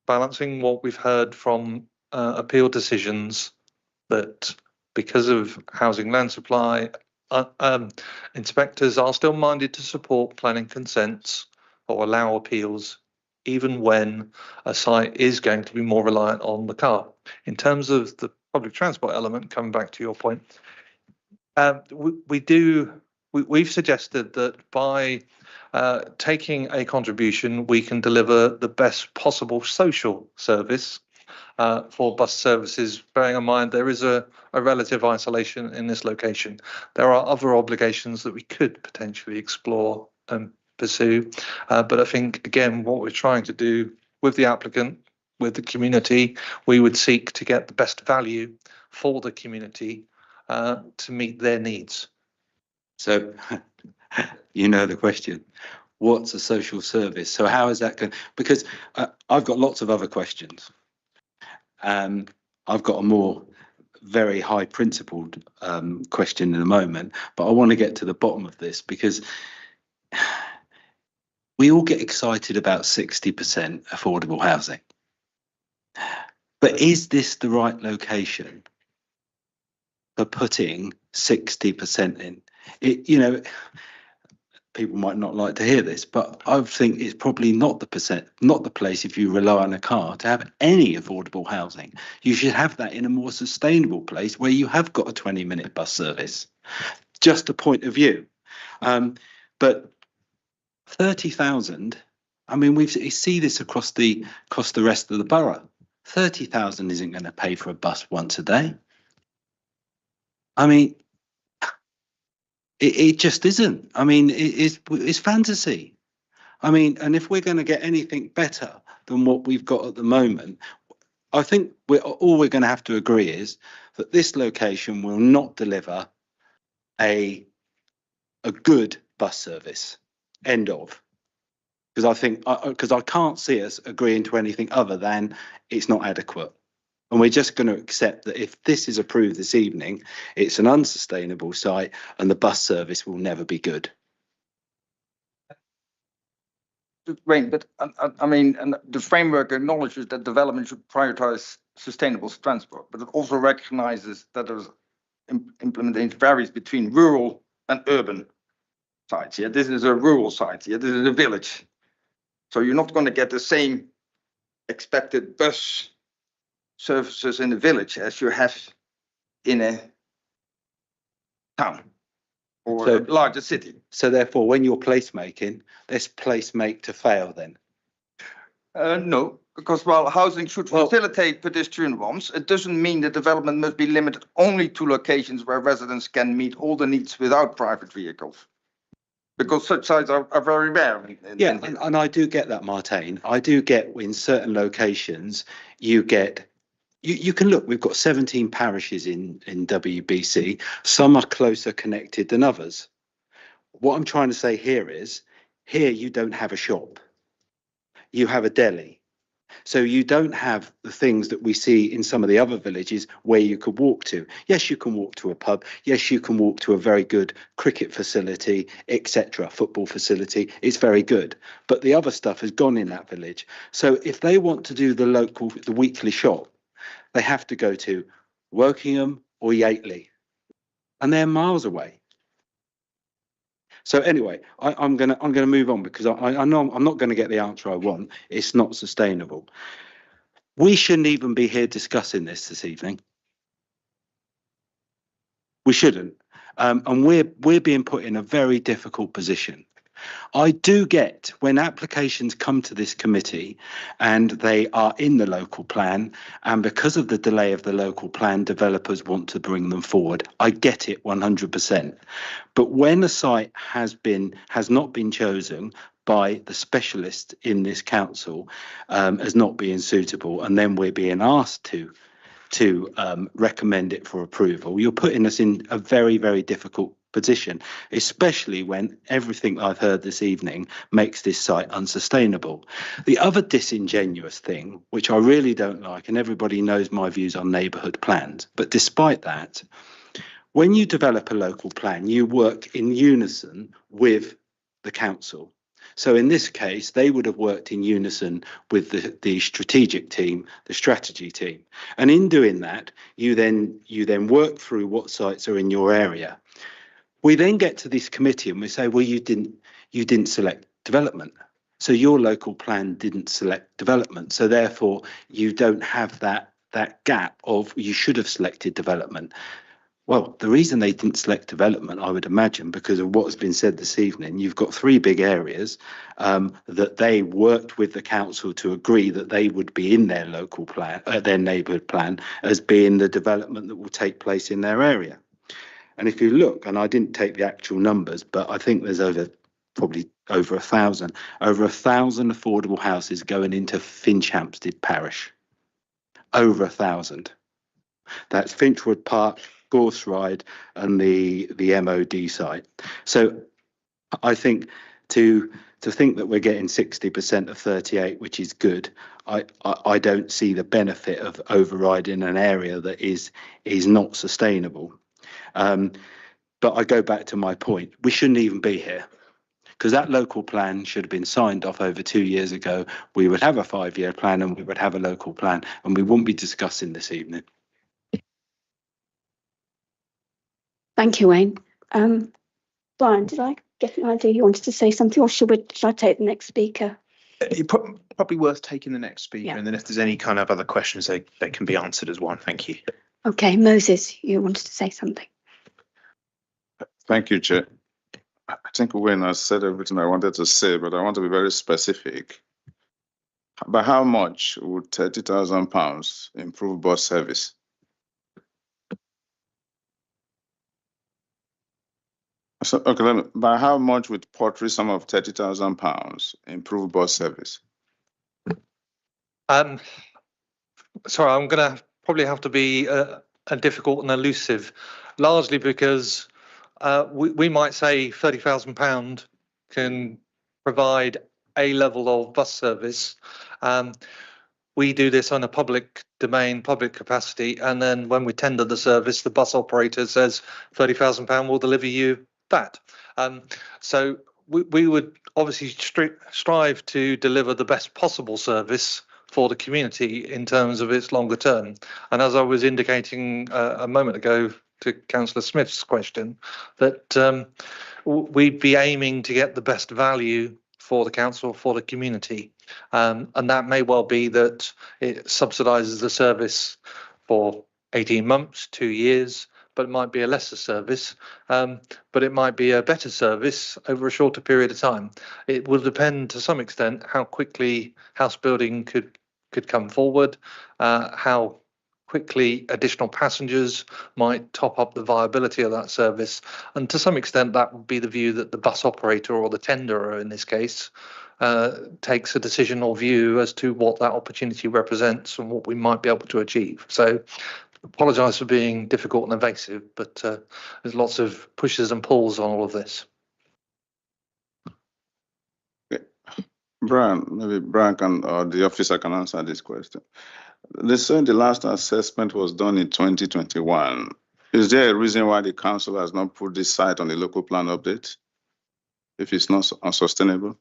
[SPEAKER 7] balancing what we've heard from appeal decisions, that because of housing land supply, inspectors are still minded to support planning consents or allow appeals, even when a site is going to be more reliant on the car. In terms of the public transport element, coming back to your point, we've suggested that by taking a contribution, we can deliver the best possible social service for bus services, bearing in mind there is a relative isolation in this location. There are other obligations that we could potentially explore and pursue, but I think, again, what we're trying to do with the applicant, with the community, we would seek to get the best value for the community to meet their needs.
[SPEAKER 3] So, you know the question, what's a social service? So how is that going? Because I've got lots of other questions. I've got a more very high principled question in a moment, but I want to get to the bottom of this, because we all get excited about 60% affordable housing. But is this the right location for putting 60% in? People might not like to hear this, but I think it's probably not the place, if you rely on a car, to have any affordable housing. You should have that in a more sustainable place where you have got a 20-minute bus service. Just a point of view. But 30,000, I mean, we see this across the rest of the borough. 30,000 isn't going to pay for a bus once a day. I mean, it just isn't. I mean, it's fantasy. I mean, and if we're going to get anything better than what we've got at the moment, I think all we're going to have to agree is that this location will not deliver a good bus service. End of. Because I can't see us agreeing to anything other than it's not adequate. And we're just going to accept that if this is approved this evening, it's an unsustainable site and the bus service will never be good.
[SPEAKER 8] Right, but I mean, and the framework acknowledges that development should prioritise sustainable transport, but it also recognizes that there's implementation varies between rural and urban sites. Yeah, this is a rural site. Yeah, this is a village. So you're not going to get the same expected bus services in the village as you have in a town or
[SPEAKER 3] So-
[SPEAKER 8] a larger city.
[SPEAKER 3] So therefore, when you're placemaking, let's placemake to fail then.
[SPEAKER 8] No, because while housing should facilitate pedestrian roams, it doesn't mean that development must be limited only to locations where residents can meet all the needs without private vehicles. Because such sites are very rare.
[SPEAKER 3] Yeah, and I do get that, Martijn. I do get in certain locations, you get, you can look, we've got 17 parishes in WBC. Some are closer connected than others. What I'm trying to say here is, here you don't have a shop. You have a deli. So you don't have the things that we see in some of the other villages where you could walk to. Yes, you can walk to a pub. Yes, you can walk to a very good cricket facility, etc., football facility. It's very good. But the other stuff has gone in that village. So if they want to do the weekly shop, they have to go to Wokingham or Yateley. And they're miles away. So anyway, I'm gonna move on because I know I'm not going to get the answer I want. It's not sustainable. We shouldn't even be here discussing this evening. We shouldn't, and we're being put in a very difficult position. I do get when applications come to this committee and they are in the local plan, and because of the delay of the local plan, developers want to bring them forward. I get it 100%. But when a site has not been chosen by the specialist in this council as not being suitable, and then we're being asked to recommend it for approval, you're putting us in a very, very difficult position, especially when everything I've heard this evening makes this site unsustainable. The other disingenuous thing, which I really don't like, and everybody knows my views on neighbourhood plans, but despite that, when you develop a local plan, you work in unison with the council. So in this case, they would have worked in unison with the strategic team, the strategy team. And in doing that, you then work through what sites are in your area. We then get to this committee and we say, well, you didn't select development. So your local plan didn't select development. So therefore, you don't have that gap of you should have selected development. Well, the reason they didn't select development, I would imagine, because of what has been said this evening, you've got 3 big areas that they worked with the council to agree that they would be in their local plan, their neighbourhood plan, as being the development that will take place in their area. And if you look, and I didn't take the actual numbers, but I think there's probably over 1,000 affordable houses going into Finchampstead Parish. Over 1,000. That's Finchwood Park, Gorse Ride, and the MOD site. So I think to think that we're getting 60% of 38, which is good, I don't see the benefit of overriding an area that is not sustainable. But I go back to my point. We shouldn't even be here because that local plan should have been signed off over 2 years ago. We would have a 5-year plan and we would have a local plan, and we wouldn't be discussing this evening.
[SPEAKER 1] Thank you, Wayne. Brian, did I get an idea you wanted to say something, or should I take the next speaker?
[SPEAKER 13] Probably worth taking the next speaker,
[SPEAKER 1] Yeah.
[SPEAKER 13] and then if there's any kind of other questions, they can be answered as one. Thank you.
[SPEAKER 1] Okay, Moses, you wanted to say something.
[SPEAKER 14] Thank you, Chair. I think Wayne has said everything I wanted to say, but I want to be very specific. By how much would £30,000 improve bus service? So, okay, by how much would pottery sum of £30,000 improve bus service?
[SPEAKER 7] Sorry, I'm going to probably have to be difficult and elusive, largely because we might say £30,000 can provide a level of bus service. We do this on a public domain, public capacity, and then when we tender the service, the bus operator says £30,000 will deliver you that. So we would obviously strive to deliver the best possible service for the community in terms of its longer term. And as I was indicating a moment ago to Councillor Smith's question, that we'd be aiming to get the best value for the council, for the community. And that may well be that it subsidises the service for 18 months, 2 years, but it might be a lesser service, but it might be a better service over a shorter period of time. It will depend to some extent how quickly house building could come forward, how quickly additional passengers might top up the viability of that service. And to some extent, that would be the view that the bus operator or the tenderer in this case takes a decision or view as to what that opportunity represents and what we might be able to achieve. So apologise for being difficult and evasive, but there's lots of pushes and pulls on all of this.
[SPEAKER 14] Brian, maybe Brian can, or the officer can answer this question. They said the last assessment was done in 2021. Is there a reason why the council has not put this site on the local plan update if it's not unsustainable?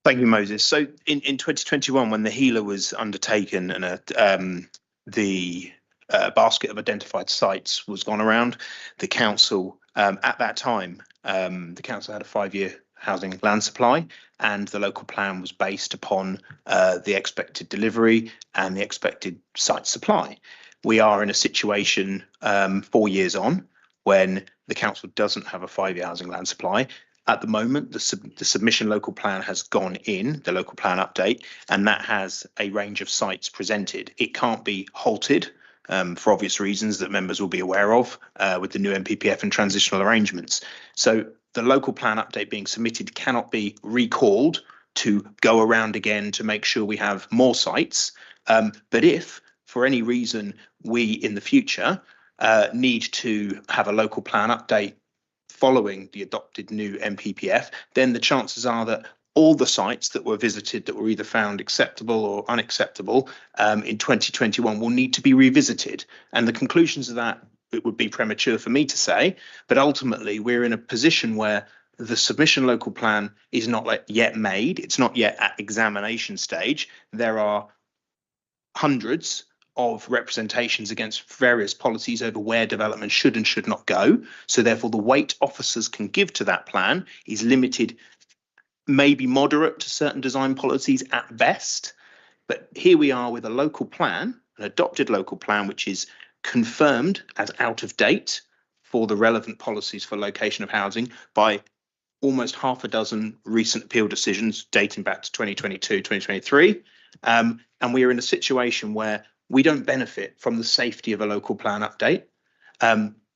[SPEAKER 13] Thank you, Moses. So in 2021, when the HELA was undertaken and the basket of identified sites was gone around, the council, at that time, the council had a 5-year housing land supply, and the local plan was based upon the expected delivery and the expected site supply. We are in a situation 4 years on when the council doesn't have a 5-year housing land supply. At the moment, the submission local plan has gone in, the local plan update, and that has a range of sites presented. It can't be halted for obvious reasons that members will be aware of with the new NPPF and transitional arrangements. So the local plan update being submitted cannot be recalled to go around again to make sure we have more sites. But if, for any reason, we in the future need to have a local plan update following the adopted new NPPF, then the chances are that all the sites that were visited that were either found acceptable or unacceptable in 2021 will need to be revisited. And the conclusions of that, it would be premature for me to say, but ultimately we're in a position where the submission local plan is not yet made. It's not yet at examination stage. There are hundreds of representations against various policies over where development should and should not go. So therefore the weight officers can give to that plan is limited, maybe moderate to certain design policies at best. But here we are with a local plan, an adopted local plan, which is confirmed as out of date for the relevant policies for location of housing by almost half a dozen recent appeal decisions dating back to 2022, 2023. And we are in a situation where we don't benefit from the safety of a local plan update.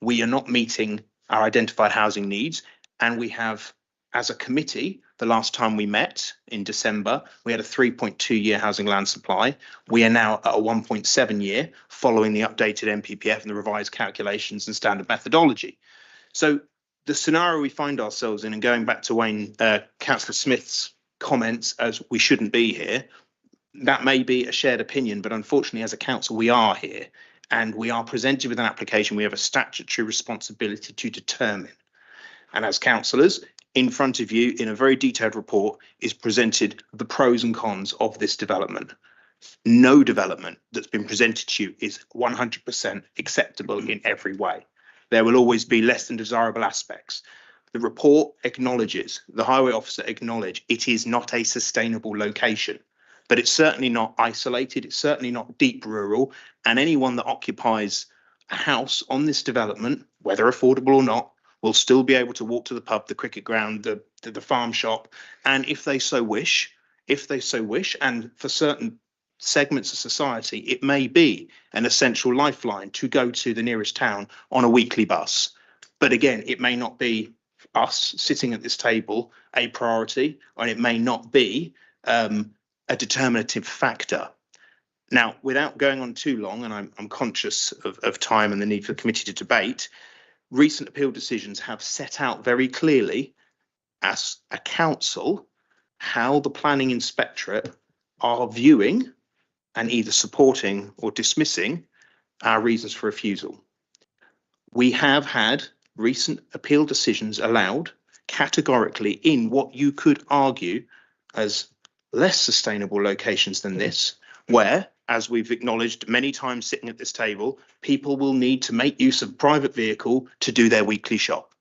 [SPEAKER 13] We are not meeting our identified housing needs, and we have, as a committee, the last time we met in December, we had a 3.2-year housing land supply. We are now at a 1.7-year following the updated NPPF and the revised calculations and standard methodology. So the scenario we find ourselves in, and going back to Wayne, Councillor Smith's comments as we shouldn't be here, that may be a shared opinion, but unfortunately as a council we are here and we are presented with an application we have a statutory responsibility to determine. And as councillors, in front of you in a very detailed report is presented the pros and cons of this development. No development that's been presented to you is 100% acceptable in every way. There will always be less than desirable aspects. The report acknowledges, the highway officer acknowledged, it is not a sustainable location, but it's certainly not isolated, it's certainly not deep rural, and anyone that occupies a house on this development, whether affordable or not, will still be able to walk to the pub, the cricket ground, the farm shop, and if they so wish, and for certain segments of society, it may be an essential lifeline to go to the nearest town on a weekly bus. But again, it may not be us sitting at this table a priority, and it may not be a determinative factor. Now, without going on too long, and I'm conscious of time and the need for the committee to debate, recent appeal decisions have set out very clearly as a council how the planning inspectorate are viewing and either supporting or dismissing our reasons for refusal. We have had recent appeal decisions allowed categorically in what you could argue as less sustainable locations than this, where, as we've acknowledged many times sitting at this table, people will need to make use of private vehicle to do their weekly shop.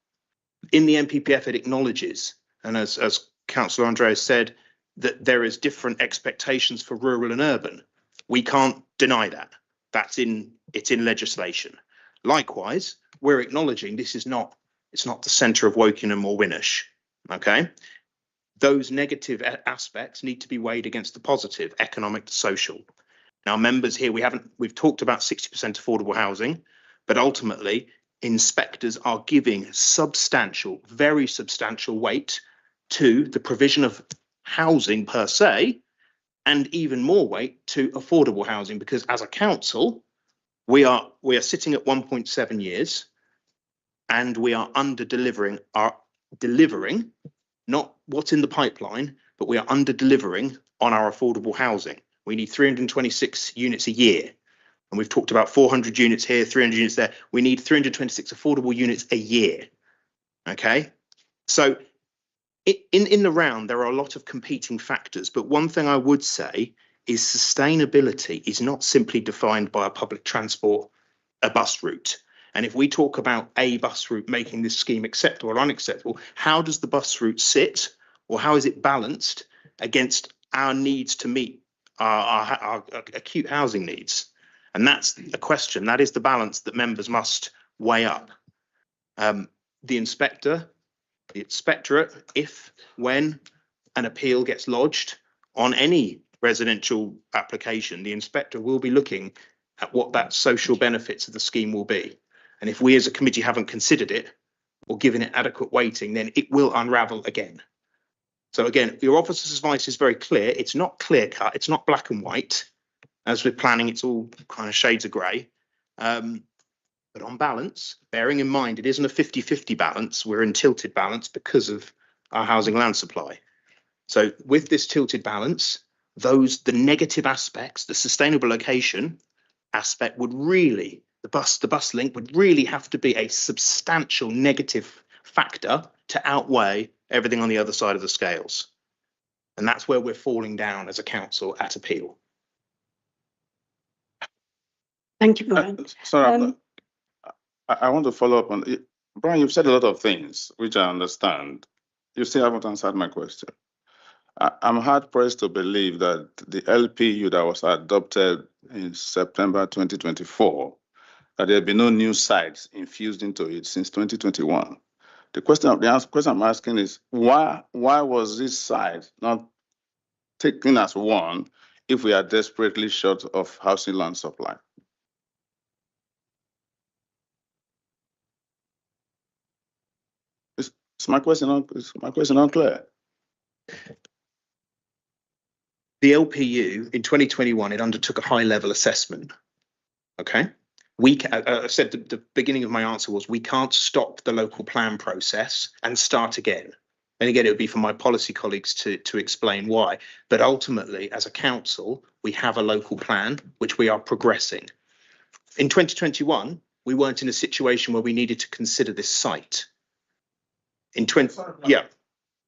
[SPEAKER 13] In the NPPF, it acknowledges, and as Councillor Andreas said, that there is different expectations for rural and urban. We can't deny that. It's in legislation. Likewise, we're acknowledging this is not, it's not the centre of Wokingham or Winnersh. Okay, those negative aspects need to be weighed against the positive, economic to social. Now, members here, we've talked about 60% affordable housing, but ultimately inspectors are giving substantial, very substantial weight to the provision of housing per se, and even more weight to affordable housing, because as a council, we are sitting at 1.7 years and we are delivering, not what's in the pipeline, but we are under delivering on our affordable housing. We need 326 units a year. And we've talked about 400 units here, 300 units there. We need 326 affordable units a year. Okay, so in the round, there are a lot of competing factors, but one thing I would say is sustainability is not simply defined by a public transport, a bus route. And if we talk about a bus route making this scheme acceptable or unacceptable, how does the bus route sit, or how is it balanced against our needs to meet our acute housing needs? And that's a question. That is the balance that members must weigh up. The inspectorate, if, when an appeal gets lodged on any residential application, the inspector will be looking at what that social benefits of the scheme will be. And if we as a committee haven't considered it or given it adequate weighting, then it will unravel again. So again, your officer's advice is very clear. It's not clear cut. It's not black and white. As with planning, it's all kind of shades of grey. But on balance, bearing in mind, it isn't a 50-50 balance. We're in tilted balance because of our housing land supply. So with this tilted balance, the negative aspects, the sustainable location aspect would really, the bus link would really have to be a substantial negative factor to outweigh everything on the other side of the scales. And that's where we're falling down as a council at appeal.
[SPEAKER 1] Thank you, Brian.
[SPEAKER 14] Sorry, I want to follow up on it. Brian, you've said a lot of things, which I understand. You still haven't answered my question. I'm hard pressed to believe that the LPU that was adopted in September 2024, that there have been no new sites infused into it since 2021. The question I'm asking is, why was this site not taken as one if we are desperately short of housing land supply? Is my question unclear?
[SPEAKER 13] The LPU in 2021, it undertook a high level assessment. Okay. I said at the beginning of my answer was we can't stop the local plan process and start again. And again, it would be for my policy colleagues to explain why. But ultimately, as a council, we have a local plan, which we are progressing. In 2021, we weren't in a situation where we needed to consider this site. In 20, yeah.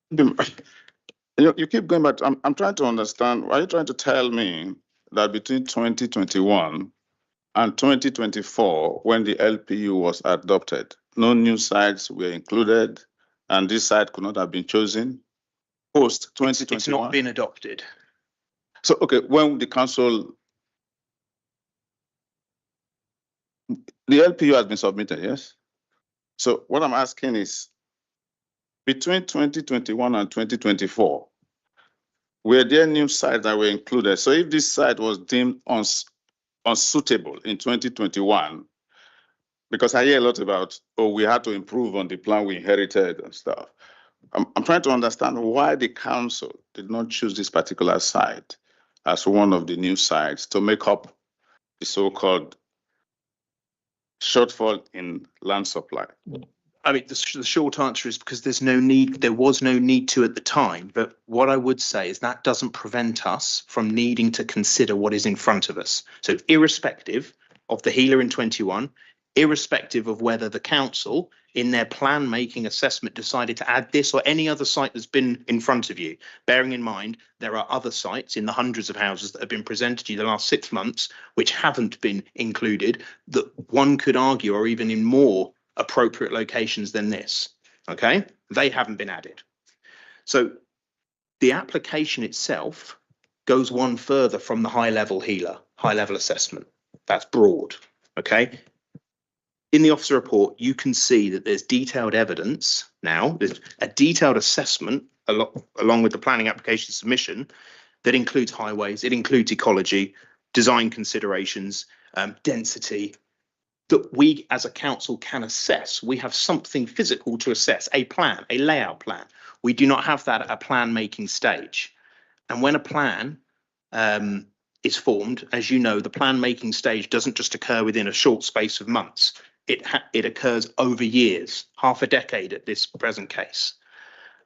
[SPEAKER 14] You keep going back. I'm trying to understand. Are you trying to tell me that between 2021 and 2024, when the LPU was adopted, no new sites were included, and this site could not have been chosen post 2021?
[SPEAKER 13] It's not been adopted.
[SPEAKER 14] So, okay, when the council, the LPU has been submitted, yes? So what I'm asking is, between 2021 and 2024, were there new sites that were included? So if this site was deemed unsuitable in 2021, because I hear a lot about, oh, we had to improve on the plan we inherited and stuff. I'm trying to understand why the council did not choose this particular site as one of the new sites to make up the so-called shortfall in land supply.
[SPEAKER 13] I mean, the short answer is because there was no need to at the time. But what I would say is that doesn't prevent us from needing to consider what is in front of us. So irrespective of the HELA in 21, irrespective of whether the council in their plan making assessment decided to add this or any other site that's been in front of you. Bearing in mind, there are other sites in the hundreds of houses that have been presented to you the last 6 months, which haven't been included, that one could argue are even in more appropriate locations than this. Okay, they haven't been added. So the application itself goes one further from the high level HELA, high level assessment. That's broad. Okay. In the officer report, you can see that there's detailed evidence now, there's a detailed assessment along with the planning application submission that includes highways, it includes ecology, design considerations, density, that we as a council can assess. We have something physical to assess, a plan, a layout plan. We do not have that at a plan making stage. And when a plan is formed, as you know, the plan making stage doesn't just occur within a short space of months. It occurs over years, half a decade at this present case.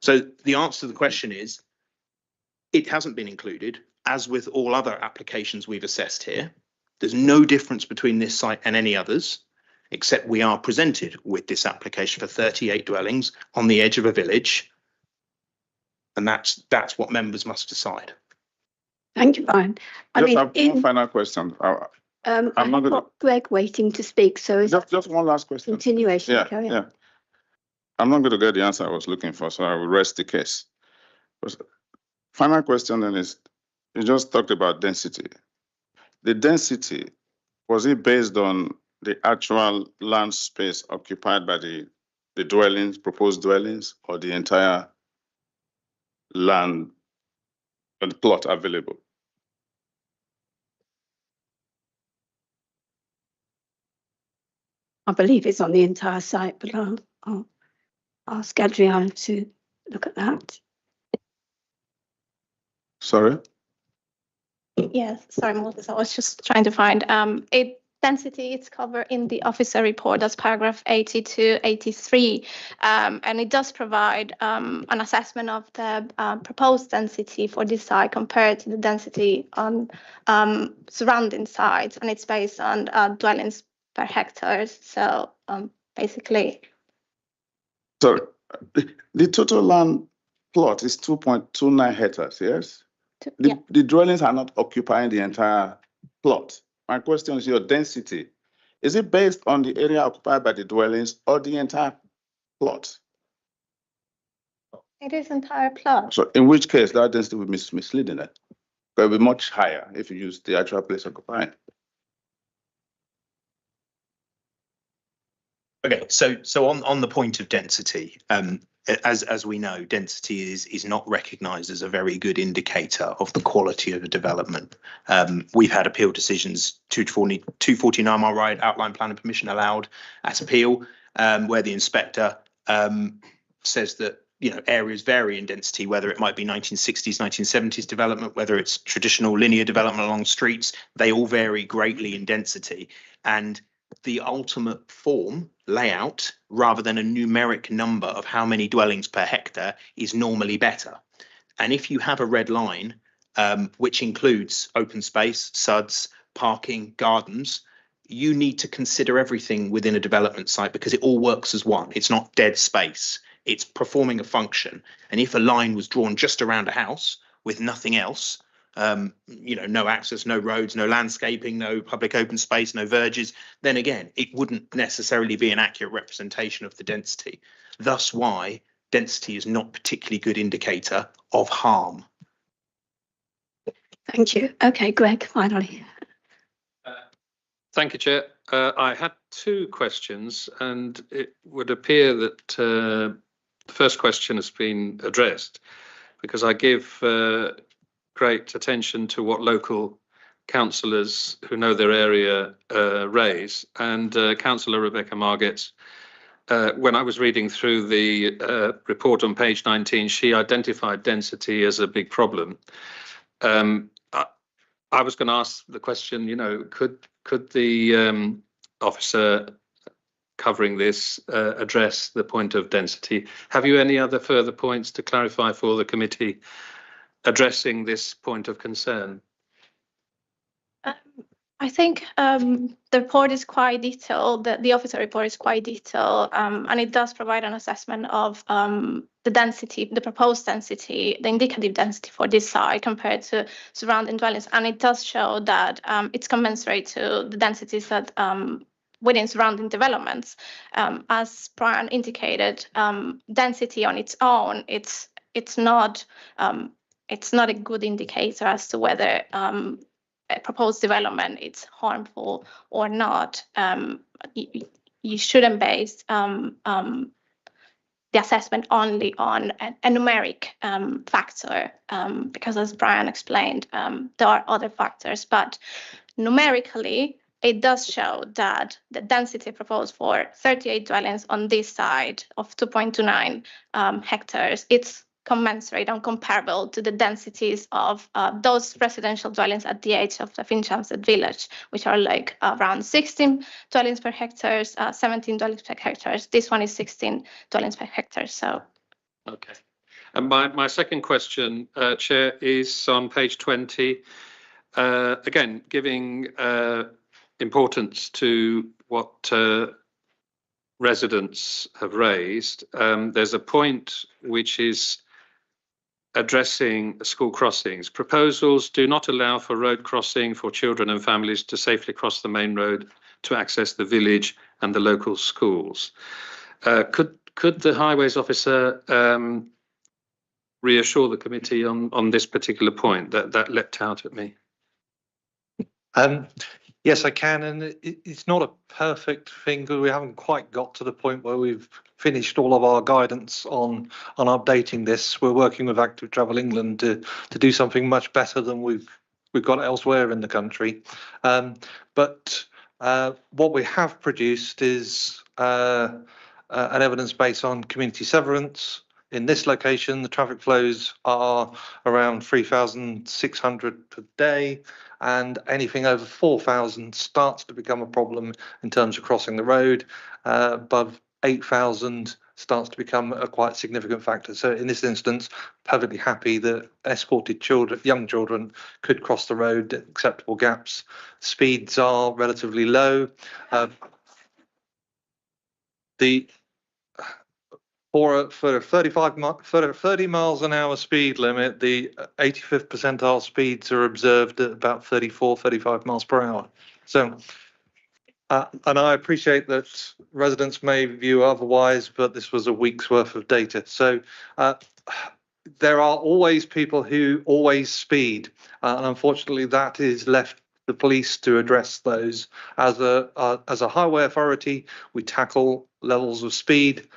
[SPEAKER 13] So the answer to the question is, it hasn't been included, as with all other applications we've assessed here. There's no difference between this site and any others, except we are presented with this application for 38 dwellings on the edge of a village. And that's what members must decide.
[SPEAKER 1] Thank you, Brian.
[SPEAKER 14] One final question.
[SPEAKER 1] I'm not got Greg waiting to speak, so is
[SPEAKER 14] just one last question.
[SPEAKER 1] Continuation.
[SPEAKER 14] Yeah,
[SPEAKER 1] Carry on.
[SPEAKER 14] yeah. I'm not going to get the answer I was looking for, so I will rest the case. Final question then is, you just talked about density. The density, was it based on the actual land space occupied by the dwellings, proposed dwellings, or the entire land and plot available?
[SPEAKER 1] I believe it's on the entire site, but I'll ask Adriana to look at that.
[SPEAKER 14] Sorry?
[SPEAKER 5] Yes, sorry, Moses, I was just trying to find density. It's covered in the officer report. That's paragraph 80 to 83, and it does provide an assessment of the proposed density for this site compared to the density on surrounding sites, and it's based on dwellings per hectare. So basically,
[SPEAKER 14] so the total land plot is 2.29 hectares. Yes. The dwellings are not occupying the entire plot. My question is, your density, is it based on the area occupied by the dwellings or the entire plot?
[SPEAKER 5] it is entire plot.
[SPEAKER 14] So in which case that density will be misleading it. It will be much higher if you use the actual place occupied.
[SPEAKER 13] Okay, so on the point of density, as we know, density is not recognised as a very good indicator of the quality of a development. We've had appeal decisions, 249 Mile Road outline plan and permission allowed at appeal, where the inspector says that areas vary in density, whether it might be 1960s, 1970s development, whether it's traditional linear development along streets, they all vary greatly in density. And the ultimate form layout, rather than a numeric number of how many dwellings per hectare, is normally better. And if you have a red line, which includes open space, SUDs, parking, gardens, you need to consider everything within a development site because it all works as one. It's not dead space. It's performing a function. And if a line was drawn just around a house with nothing else, no access, no roads, no landscaping, no public open space, no verges, then again, it wouldn't necessarily be an accurate representation of the density. Thus why density is not a particularly good indicator of harm.
[SPEAKER 1] Thank you. Okay, Greg, finally.
[SPEAKER 15] Thank you, Chair. I had two questions, and it would appear that the first question has been addressed because I give great attention to what local councillors who know their area raise. And Councillor Rebecca Margetts, when I was reading through the report on page 19, she identified density as a big problem. I was going to ask the question, could the officer covering this address the point of density? Have you any other further points to clarify for the committee addressing this point of concern?
[SPEAKER 5] I think the report is quite detailed. The officer report is quite detailed, and it does provide an assessment of the density, the proposed density, the indicative density for this site compared to surrounding dwellings, and it does show that it's commensurate to the densities that within surrounding developments. As Brian indicated, density on its own, it's not a good indicator as to whether a proposed development is harmful or not. You shouldn't base the assessment only on a numeric factor, because as Brian explained, there are other factors, but numerically, it does show that the density proposed for 38 dwellings on this side of 2.29 hectares, it's commensurate and comparable to the densities of those residential dwellings at the edge of the Finchampstead village, which are like around 16 dwellings per hectare, 17 dwellings per hectare. This one is 16 dwellings per hectare. So,
[SPEAKER 15] okay. And my second question, Chair, is on page 20. Again, giving importance to what residents have raised. There's a point which is addressing school crossings. Proposals do not allow for road crossing for children and families to safely cross the main road to access the village and the local schools. Could the highways officer reassure the committee on this particular point that leapt out at me?
[SPEAKER 7] Yes, I can, and it's not a perfect thing because we haven't quite got to the point where we've finished all of our guidance on updating this. We're working with Active Travel England to do something much better than we've got elsewhere in the country. But what we have produced is an evidence base on community severance. In this location, the traffic flows are around 3,600 per day, and anything over 4,000 starts to become a problem in terms of crossing the road. Above 8,000 starts to become a quite significant factor. So in this instance, perfectly happy that escorted children, young children, could cross the road at acceptable gaps. Speeds are relatively low. For a 30 miles an hour speed limit, the 85th percentile speeds are observed at about 35 miles per hour. So, and I appreciate that residents may view otherwise, but this was a week's worth of data. So there are always people who always speed, and unfortunately that is left the police to address those. As a highway authority, we tackle levels of speed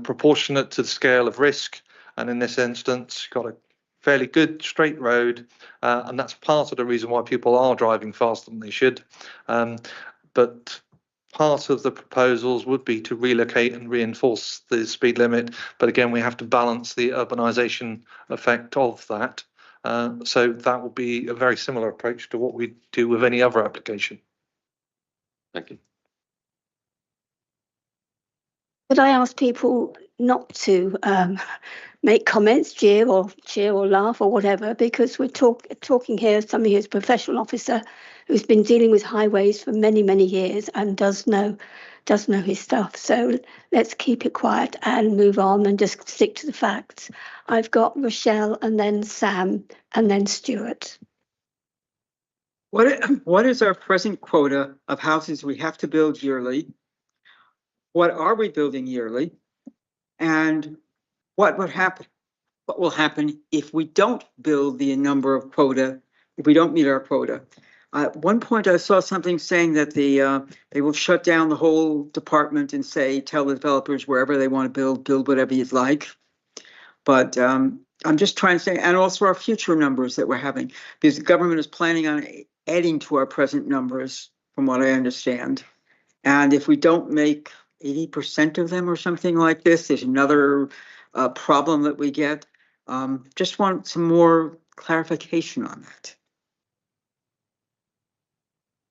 [SPEAKER 7] proportionate to the scale of risk, and in this instance, got a fairly good straight road, and that's part of the reason why people are driving faster than they should. But part of the proposals would be to relocate and reinforce the speed limit, but again, we have to balance the urbanisation effect of that. So that will be a very similar approach to what we do with any other application.
[SPEAKER 15] Thank you.
[SPEAKER 1] Could I ask people not to make comments, cheer or laugh or whatever, because we're talking here as somebody who's a professional officer who's been dealing with highways for many, many years and does know his stuff. So let's keep it quiet and move on and just stick to the facts. I've got Rochelle and then Sam and then Stuart.
[SPEAKER 16] What is our present quota of houses we have to build yearly? What are we building yearly? And what will happen if we don't build the number of quota, if we don't meet our quota? At one point I saw something saying that they will shut down the whole department and tell the developers wherever they want to build whatever you'd like. But I'm just trying to say, and also our future numbers that we're having, because the government is planning on adding to our present numbers, from what I understand. And if we don't make 80% of them or something like this, there's another problem that we get. Just want some more clarification on that.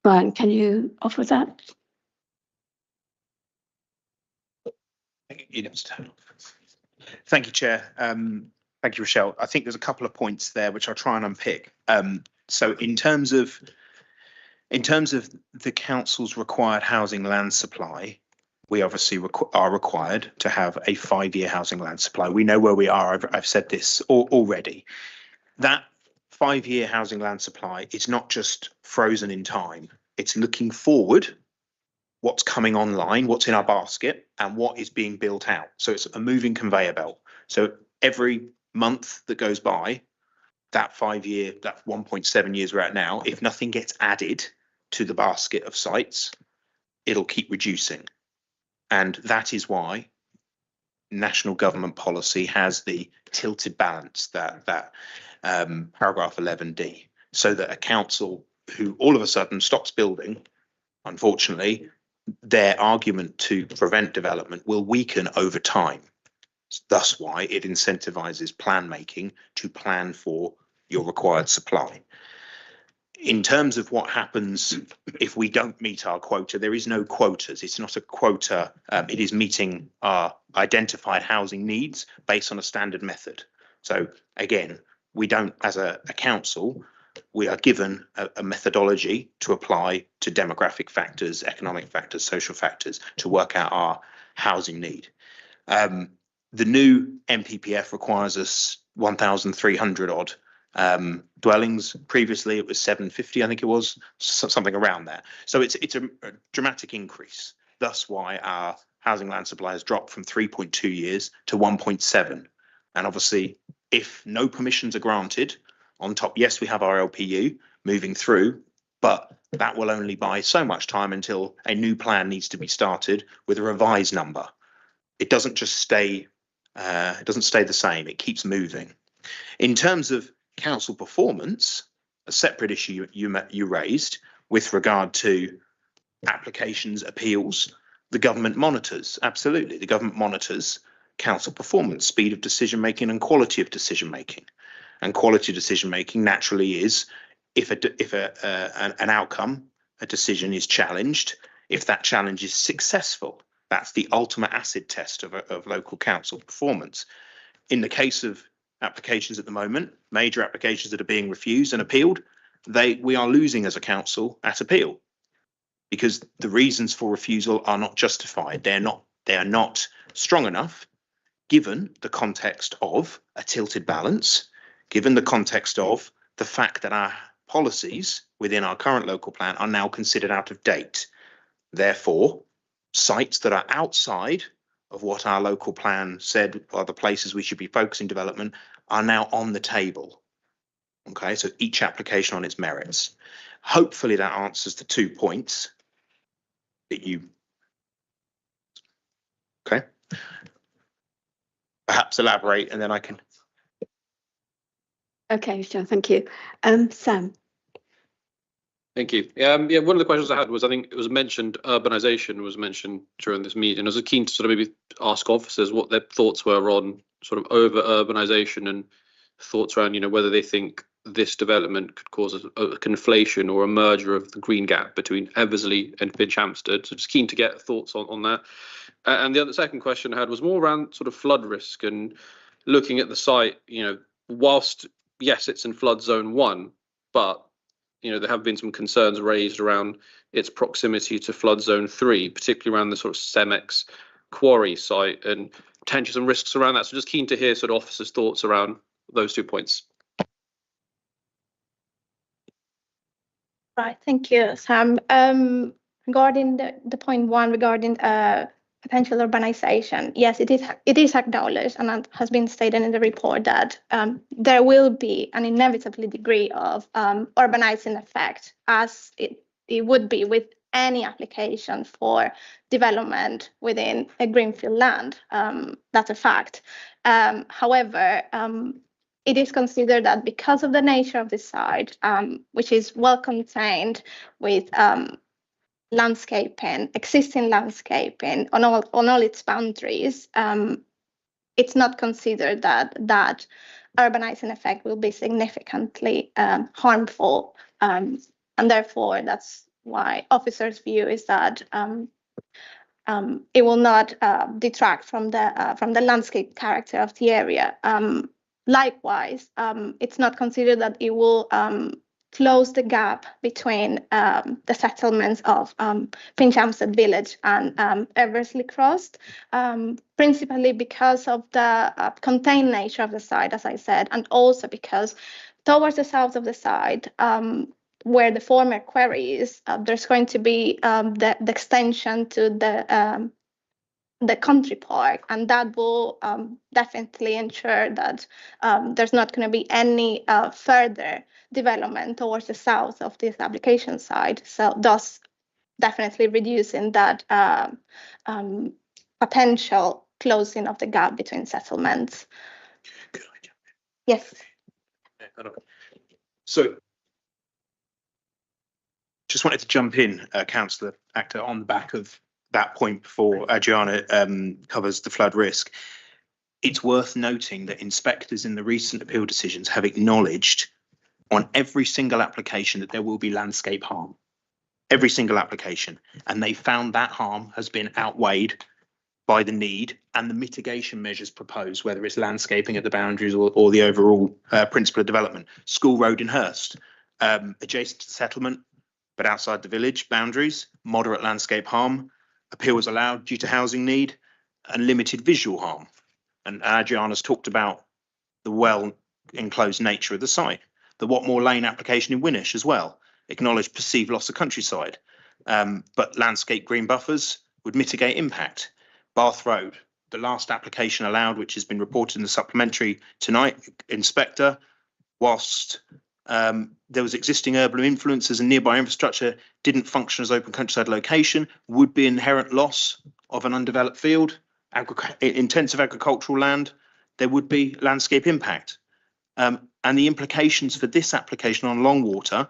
[SPEAKER 1] Brian, can you offer that?
[SPEAKER 13] Thank you, Chair. Thank you, Rochelle. I think there's a couple of points there which I'll try and unpick. So in terms of In terms of the council's required housing land supply, we obviously are required to have a 5-year housing land supply. We know where we are. I've said this already. That 5-year housing land supply is not just frozen in time. It's looking forward, what's coming online, what's in our basket, and what is being built out. So it's a moving conveyor belt. So every month that goes by, that 5-year, that 1.7 years we're at now, if nothing gets added to the basket of sites, it'll keep reducing. And that is why national government policy has the tilted balance, that paragraph 11D, so that a council who all of a sudden stops building, unfortunately, their argument to prevent development will weaken over time. Thus why it incentivizes plan making to plan for your required supply. In terms of what happens if we don't meet our quota, there is no quotas. It's not a quota. It is meeting our identified housing needs based on a standard method. So again, we don't, as a council, we are given a methodology to apply to demographic factors, economic factors, social factors to work out our housing need. The new NPPF requires us 1,300 odd dwellings. Previously it was 750, I think it was, something around there. So it's a dramatic increase. Thus why our housing land supply has dropped from 3.2 years to 1.7. And obviously, if no permissions are granted, on top, yes, we have our LPU moving through, but that will only buy so much time until a new plan needs to be started with a revised number. It doesn't just stay, it doesn't stay the same, it keeps moving. In terms of council performance, a separate issue you raised with regard to applications, appeals, the government monitors, absolutely, the government monitors council performance, speed of decision making and quality of decision making. And quality decision making naturally is if an outcome, a decision is challenged, if that challenge is successful, that's the ultimate acid test of local council performance. In the case of applications at the moment, major applications that are being refused and appealed, we are losing as a council at appeal because the reasons for refusal are not justified. They are not strong enough given the context of a tilted balance, given the context of the fact that our policies within our current local plan are now considered out of date. Therefore, sites that are outside of what our local plan said are the places we should be focusing development are now on the table. Okay, so each application on its merits. Hopefully that answers the 2 points that you... Okay. Perhaps elaborate and then I can...
[SPEAKER 1] Okay, sure, thank you. Sam.
[SPEAKER 15] Thank you. Yeah, one of the questions I had was, I think it was mentioned, urbanisation was mentioned during this meeting. I was keen to sort of maybe ask officers what their thoughts were on sort of over urbanisation and thoughts around, whether they think this development could cause a conflation or a merger of the green gap between Eversley and Finchampstead. So just keen to get thoughts on that. And the second question I had was more around sort of flood risk and looking at the site, whilst, yes, it's in flood zone 1, but there have been some concerns raised around its proximity to flood zone 3, particularly around the sort of Cemex quarry site and potentially some risks around that. So just keen to hear sort of officers' thoughts around those 2 points.
[SPEAKER 5] Right, thank you, Sam. Regarding the point 1 regarding potential urbanization, yes, it is acknowledged and it has been stated in the report that there will be an inevitable degree of urbanizing effect, as it would be with any application for development within a greenfield land. That's a fact. However, it is considered that because of the nature of the site, which is well contained with landscaping, existing landscaping on all its boundaries, it's not considered that urbanizing effect will be significantly harmful, and therefore that's why officers' view is that it will not detract from the landscape character of the area. Likewise, it's not considered that it will close the gap between the settlements of Finchampstead Village and Eversley Cross, principally because of the contained nature of the site, as I said, and also because towards the south of the site, where the former quarry is, there's going to be the extension to the country park, and that will definitely ensure that there's not going to be any further development towards the south of this application site. So thus definitely reducing that potential closing of the gap between settlements. Yes.
[SPEAKER 13] So just wanted to jump in, Councillor Actor, on the back of that point before Adriana covers the flood risk. It's worth noting that inspectors in the recent appeal decisions have acknowledged on every single application that there will be landscape harm. Every single application. And they found that harm has been outweighed by the need and the mitigation measures proposed, whether it's landscaping at the boundaries or the overall principle of development. School Road in Hurst, adjacent to the settlement, but outside the village boundaries, moderate landscape harm. Appeal was allowed due to housing need and limited visual harm. And Adriana's talked about the well enclosed nature of the site. The Watmore Lane application in Winnish as well acknowledged perceived loss of countryside, but landscape green buffers would mitigate impact. Bath Road, the last application allowed, which has been reported in the supplementary tonight, inspector, whilst there was existing urban influences and nearby infrastructure didn't function as open countryside location, would be inherent loss of an undeveloped field, intensive agricultural land, there would be landscape impact. And the implications for this application on Longwater,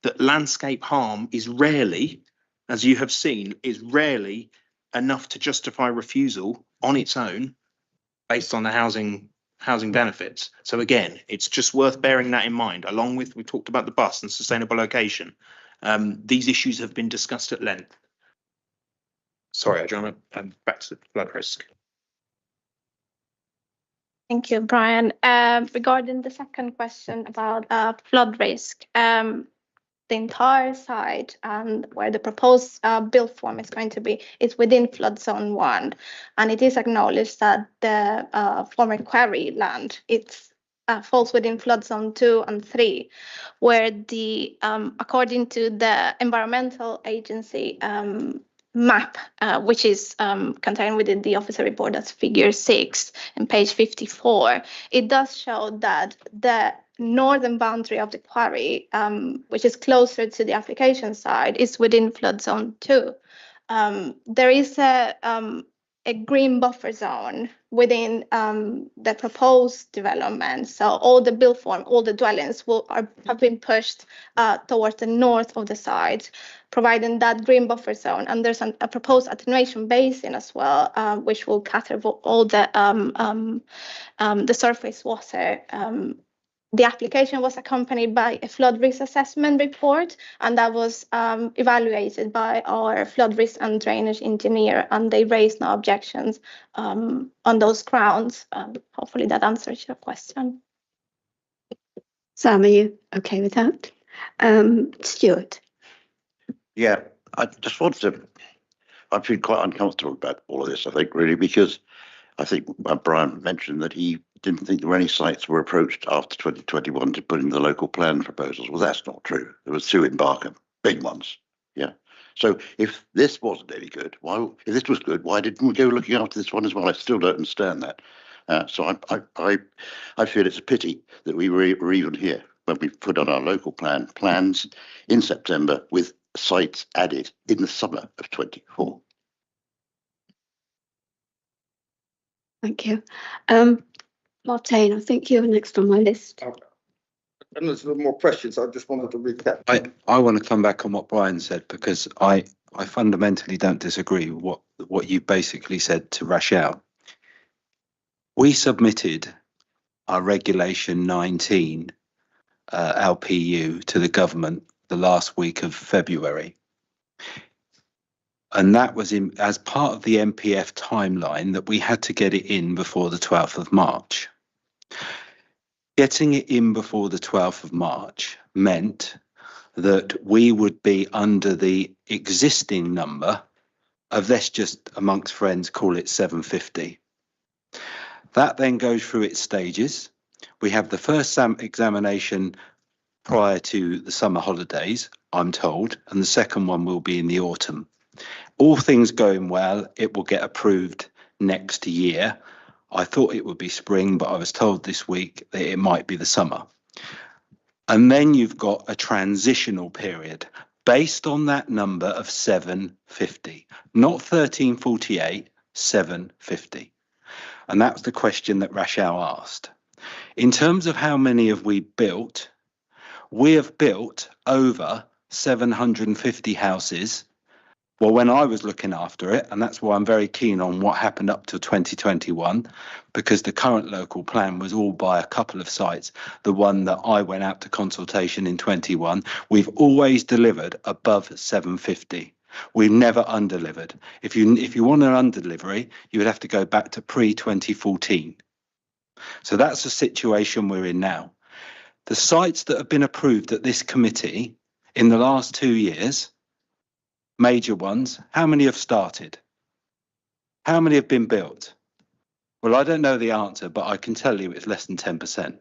[SPEAKER 13] that landscape harm is rarely, as you have seen, is rarely enough to justify refusal on its own based on the housing benefits. So again, it's just worth bearing that in mind, along with, we talked about the bus and sustainable location. These issues have been discussed at length. Sorry, Adriana, back to the flood risk.
[SPEAKER 5] Thank you, Brian. Regarding the second question about flood risk, the entire site and where the proposed build form is going to be is within flood zone 1, and it is acknowledged that the former quarry land falls within flood zone 2 and 3, where the according to the environmental agency map, which is contained within the officer report as figure 6 and page 54, it does show that the northern boundary of the quarry, which is closer to the application side, is within flood zone 2. There is a green buffer zone within the proposed development. So all the build form, all the dwellings have been pushed towards the north of the site, providing that green buffer zone. And there's a proposed attenuation basin as well, which will cater for all the surface water. The application was accompanied by a flood risk assessment report, and that was evaluated by our flood risk and drainage engineer, and they raised no objections on those grounds. Hopefully that answers your question.
[SPEAKER 1] Sam, are you okay with that? Stuart?
[SPEAKER 4] Yeah, I just wanted to, I feel quite uncomfortable about all of this, I think, really, because I think Brian mentioned that he didn't think there were any sites were approached after 2021 to put in the local plan proposals. Well, that's not true. There were 2 in Barkham, big ones. Yeah. So if this wasn't any good, if this was good, why didn't we go looking after this one as well? I still don't understand that. So I feel it's a pity that we were even here when we put on our local plans in September with sites added in the summer of 24.
[SPEAKER 1] Thank you. Martijn, I think you're next on my list.
[SPEAKER 8] And there's more questions. I just wanted to recap.
[SPEAKER 3] I want to come back on what Brian said, because I fundamentally don't disagree with what you basically said to Rachel. We submitted our Regulation 19 LPU to the government the last week of February. And that was as part of the MPF timeline that we had to get it in before the 12th of March. Getting it in before the 12th of March meant that we would be under the existing number of, let's just amongst friends call it 750. That then goes through its stages. We have the first examination prior to the summer holidays, I'm told, and the second one will be in the autumn. All things going well, it will get approved next year. I thought it would be spring, but I was told this week that it might be the summer. And then you've got a transitional period based on that number of 750, not 1348, 750. And that's the question that Rachel asked. In terms of how many have we built, we have built over 750 houses. Well, when I was looking after it, and that's why I'm very keen on what happened up to 2021, because the current local plan was all by a couple of sites. The one that I went out to consultation in 21, we've always delivered above 750. We've never undelivered. If you want an undelivery, you would have to go back to pre-2014. So that's the situation we're in now. The sites that have been approved at this committee in the last 2 years, major ones, how many have started? How many have been built? Well, I don't know the answer, but I can tell you it's less than 10%,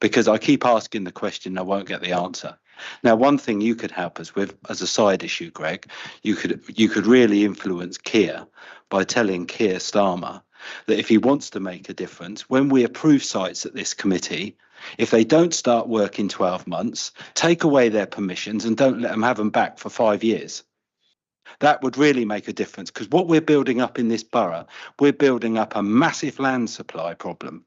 [SPEAKER 3] because I keep asking the question, I won't get the answer. Now, one thing you could help us with as a side issue, Greg, you could really influence Keir by telling Keir Starmer that if he wants to make a difference, when we approve sites at this committee, if they don't start work in 12 months, take away their permissions and don't let them have them back for 5 years. That would really make a difference, because what we're building up in this borough, we're building up a massive land supply problem.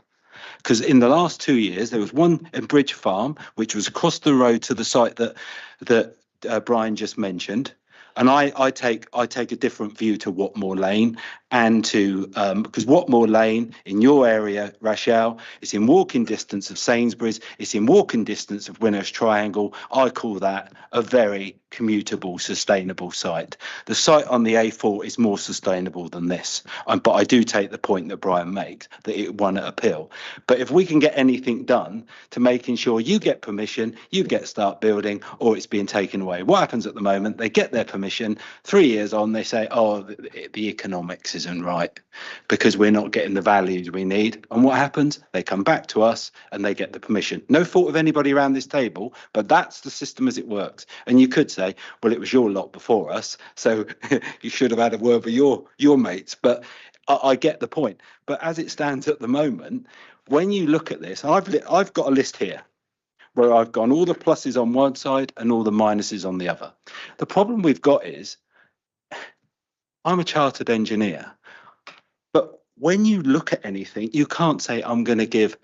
[SPEAKER 3] Because in the last 2 years, there was one in Bridge Farm, which was across the road to the site that Brian just mentioned. And I take a different view to Watmore Lane, and to because Watmore Lane in your area, Rachel, is in walking distance of Sainsbury's, it's in walking distance of Winner's Triangle. I call that a very commutable, sustainable site. The site on the A4 is more sustainable than this, but I do take the point that Brian makes, that it won at appeal. But if we can get anything done to making sure you get permission, you get start building, or it's being taken away. What happens at the moment? They get their permission, 3 years on, they say, oh, the economics isn't right because we're not getting the values we need. And what happens? They come back to us and they get the permission. No fault of anybody around this table, but that's the system as it works. And you could say, well, it was your lot before us, so you should have had a word with your mates. But I get the point. But as it stands at the moment, when you look at this, I've got a list here where I've gone all the pluses on one side and all the minuses on the other. The problem we've got is I'm a chartered engineer, but when you look at anything, you can't say I'm going to give,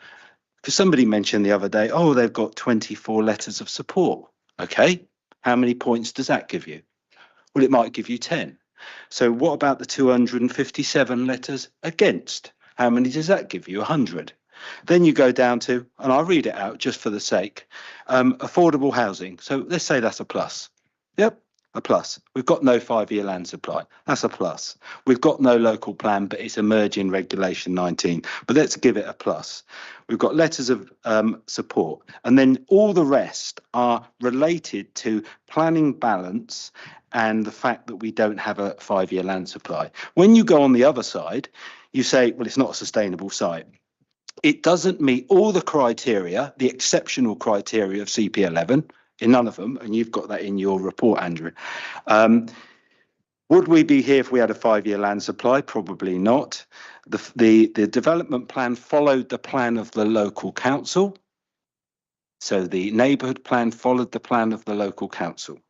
[SPEAKER 3] because somebody mentioned the other day, oh, they've got 24 letters of support. Okay, how many points does that give you? Well, it might give you 10. So what about the 257 letters against? How many does that give you? 100. Then you go down to, and I'll read it out just for the sake, affordable housing. So let's say that's a plus. Yep, a plus. We've got no 5-year land supply. That's a plus. We've got no local plan, but it's emerging regulation 19. But let's give it a plus. We've got letters of support. And then all the rest are related to planning balance and the fact that we don't have a 5-year land supply. When you go on the other side, you say, well, it's not a sustainable site. It doesn't meet all the criteria, the exceptional criteria of CP11, in none of them, and you've got that in your report, Andrew. Would we be here if we had a 5-year land supply? Probably not. The development plan followed the plan of the local council. So the neighbourhood plan followed the plan of the local council.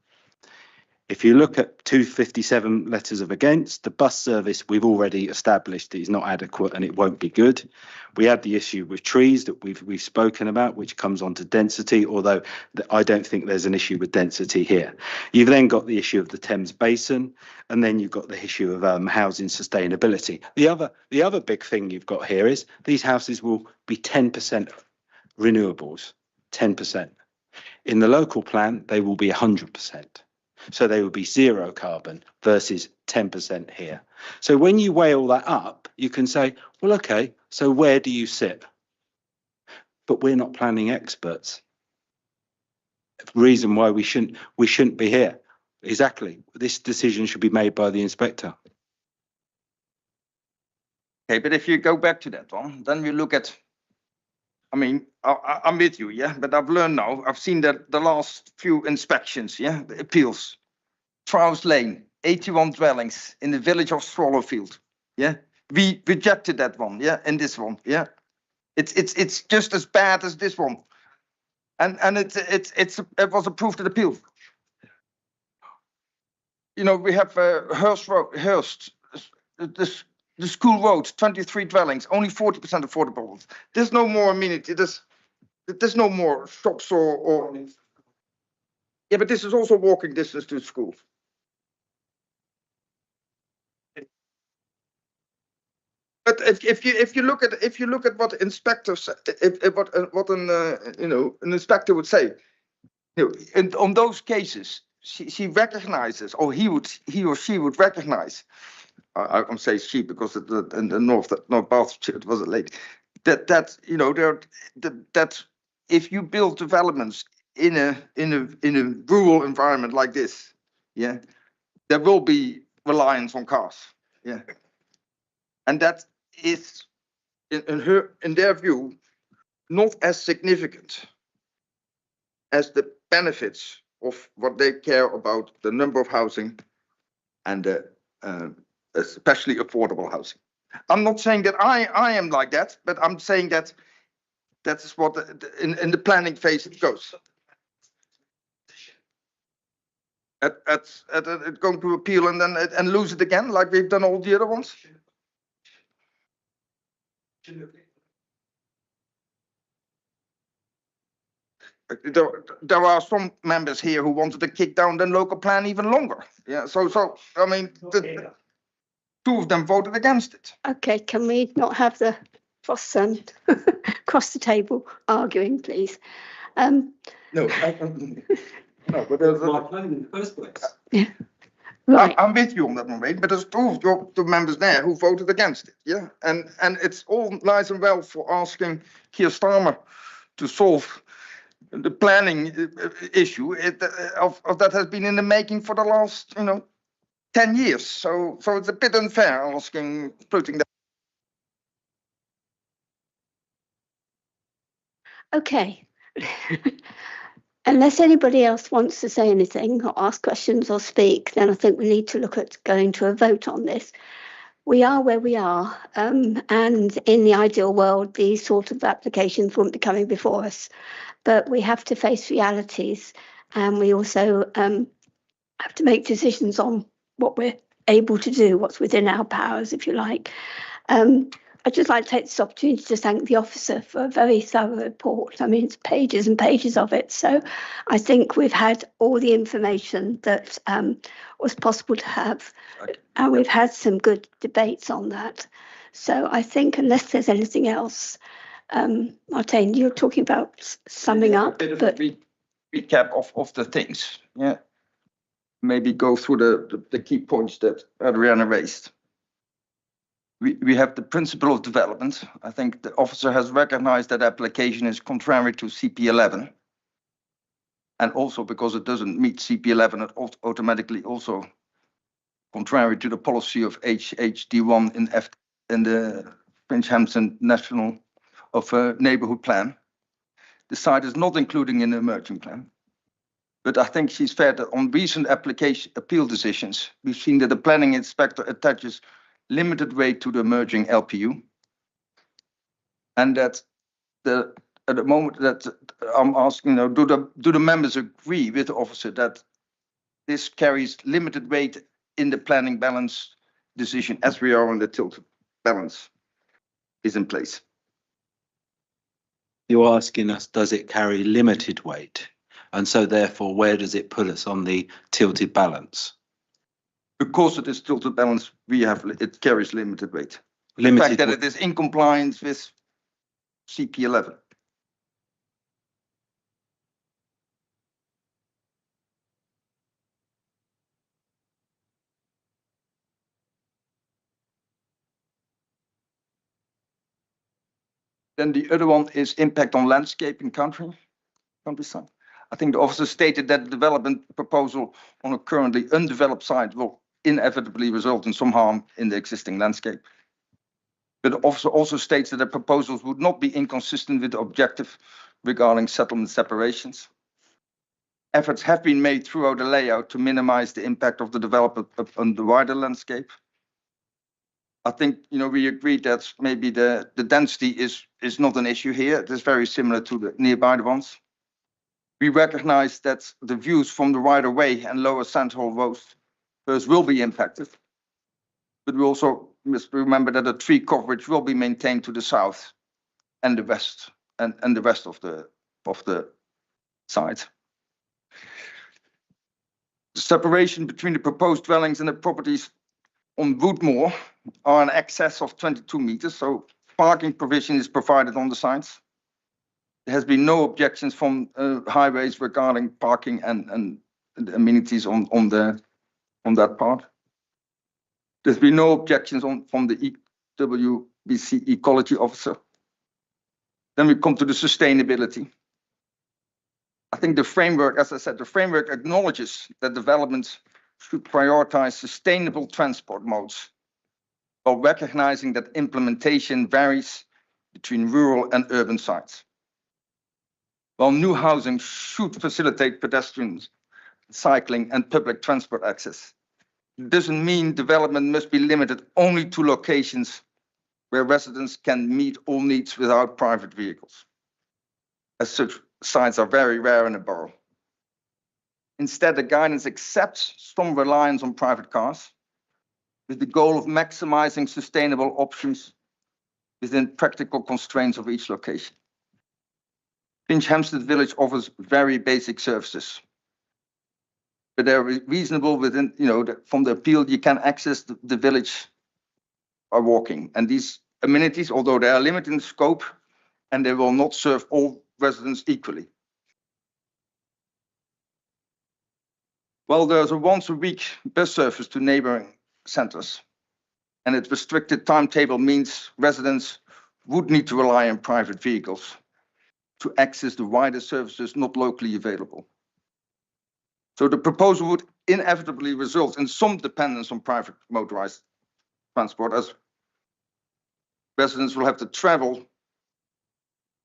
[SPEAKER 3] If you look at 257 letters of against, the bus service we've already established is not adequate and it won't be good. We had the issue with trees that we've spoken about, which comes on to density, although I don't think there's an issue with density here. You've then got the issue of the Thames Basin, and then you've got the issue of housing sustainability. The other big thing you've got here is these houses will be 10% renewables, 10%. In the local plan, they will be 100%. So they would be zero carbon versus 10% here. So when you weigh all that up, you can say, well, OK, so where do you sit? But we're not planning experts. reason why we shouldn't be here. Exactly. This decision should be made by the inspector.
[SPEAKER 8] Okay, but if you go back to that one, then we look at, I mean, I'm with you, yeah, but I've learned now, I've seen that the last few inspections, yeah, the appeals. Trouts Lane, 81 dwellings in the village of Swallowfield, yeah. We rejected that one, yeah, and this one, yeah. It's just as bad as this one. And it was approved at appeal. You know, we have Hurst Road, the school road, 23 dwellings, only 40% affordable. There's no more amenity. There's no more shops or. Yeah, but this is also walking distance to school. But if you look at what inspectors, what an inspector would say, you know, and on those cases, she recognizes, or he or she would recognize. I'm saying she because in the North Bath it was a lady. That you know that if you build developments in a rural environment like this, yeah, there will be reliance on cars, yeah, and that is in their view not as significant as the benefits of what they care about, the number of housing and the especially affordable housing. I'm not saying that I am like that, but I'm saying that that is what in the planning phase it goes. It's going to appeal and then and lose it again, like we've done all the other ones. There are some members here who wanted to kick down the local plan even longer. Yeah, so I mean, two of them voted against it.
[SPEAKER 1] Okay, can we not have the cross the table arguing, please?
[SPEAKER 8] No, no, but there's my plan in the first place. Yeah. Right. I'm with you on that one, mate, but there's two of the members there who voted against it. Yeah, and it's all nice and well for asking Keir Starmer to solve the planning issue of that has been in the making for the last 10 years. So it's a bit unfair putting that.
[SPEAKER 1] Okay. Unless anybody else wants to say anything or ask questions or speak, then I think we need to look at going to a vote on this. We are where we are, and in the ideal world, these sort of applications wouldn't be coming before us. But we have to face realities, and we also have to make decisions on what we're able to do, what's within our powers, if you like. I'd just like to take this opportunity to thank the officer for a very thorough report. I mean, it's pages and pages of it. So I think we've had all the information that was possible to have, and we've had some good debates on that. So I think unless there's anything else, Martijn, you're talking about summing up.
[SPEAKER 8] A bit of a recap of the things. Yeah. Maybe go through the key points that Adriana raised. We have the principle of development. I think the officer has recognized that application is contrary to CP11. And also because it doesn't meet CP11, it automatically also contrary to the policy of HHD1 in the Finch Hampson National Neighborhood Plan. The site is not including in the emerging plan. But I think she's fair that on recent appeal decisions, we've seen that the planning inspector attaches limited weight to the emerging LPU. And that at the moment that I'm asking, do the members agree with the officer that this carries limited weight in the planning balance decision as we are on the tilted balance is in place?
[SPEAKER 3] You're asking us, does it carry limited weight? And so therefore, where does it put us on the tilted balance?
[SPEAKER 8] Because it is tilted balance, it carries limited weight. The fact that it is in compliance with CP11. Then the other one is impact on landscape in countryside. I think the officer stated that the development proposal on a currently undeveloped site will inevitably result in some harm in the existing landscape. But the officer also states that the proposals would not be inconsistent with the objective regarding settlement separations. Efforts have been made throughout the layout to minimize the impact of the development on the wider landscape. I think, we agreed that maybe the density is not an issue here. It is very similar to the nearby ones. We recognize that the views from the right of way and lower Sandhole roads will be impacted. But we also must remember that the tree coverage will be maintained to the south and the west and the rest of the site. The separation between the proposed dwellings and the properties on Woodmore are in excess of 22 meters, so parking provision is provided on the sites. There has been no objections from highways regarding parking and the amenities on that part. There's been no objections from the EWBC ecology officer. Then we come to the sustainability. I think the framework, as I said, the framework acknowledges that developments should prioritize sustainable transport modes, while recognizing that implementation varies between rural and urban sites. While new housing should facilitate pedestrians, cycling and public transport access, it doesn't mean development must be limited only to locations where residents can meet all needs without private vehicles. As such, sites are very rare in a borough. Instead, the guidance accepts some reliance on private cars with the goal of maximizing sustainable options within practical constraints of each location. Finch Hampstead Village offers very basic services, but they're reasonable within, from the appeal, you can access the village by walking. And these amenities, although they are limited in scope, and they will not serve all residents equally. Well, there's a once-a-week bus service to neighboring centers, and its restricted timetable means residents would need to rely on private vehicles to access the wider services not locally available. So the proposal would inevitably result in some dependence on private motorized transport, as residents will have to travel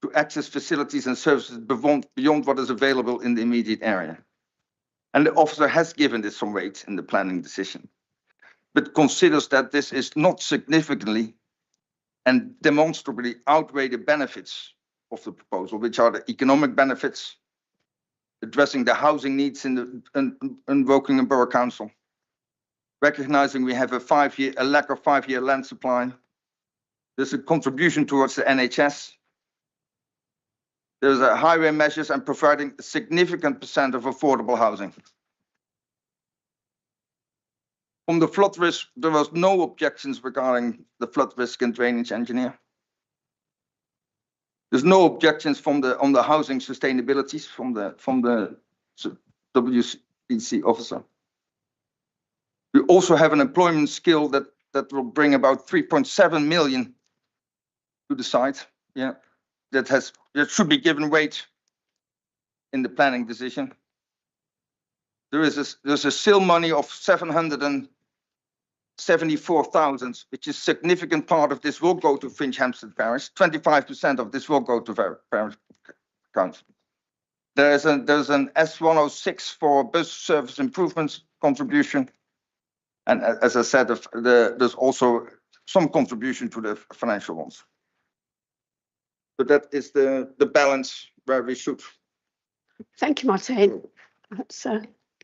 [SPEAKER 8] to access facilities and services beyond what is available in the immediate area. And the officer has given this some weight in the planning decision, but considers that this is not significantly and demonstrably outweigh the benefits of the proposal, which are the economic benefits, addressing the housing needs in Woking Borough Council, recognizing we have a lack of 5-year land supply. There's a contribution towards the NHS. There's a highway measures and providing a significant % of affordable housing. From the flood risk, there was no objections regarding the flood risk and drainage engineer. There's no objections on the housing sustainabilities from the WBC officer. We also have an employment skill that will bring about 3.7 million to the site. Yeah, that should be given weight in the planning decision. There's a sale money of 774,000, which is a significant part of this will go to Finch Hampstead Parish. 25% of this will go to Parish Council. There's an S106 for bus service improvements contribution. And as I said, there's also some contribution to the financial ones. So that is the balance where we should.
[SPEAKER 1] Thank you, Martin. That's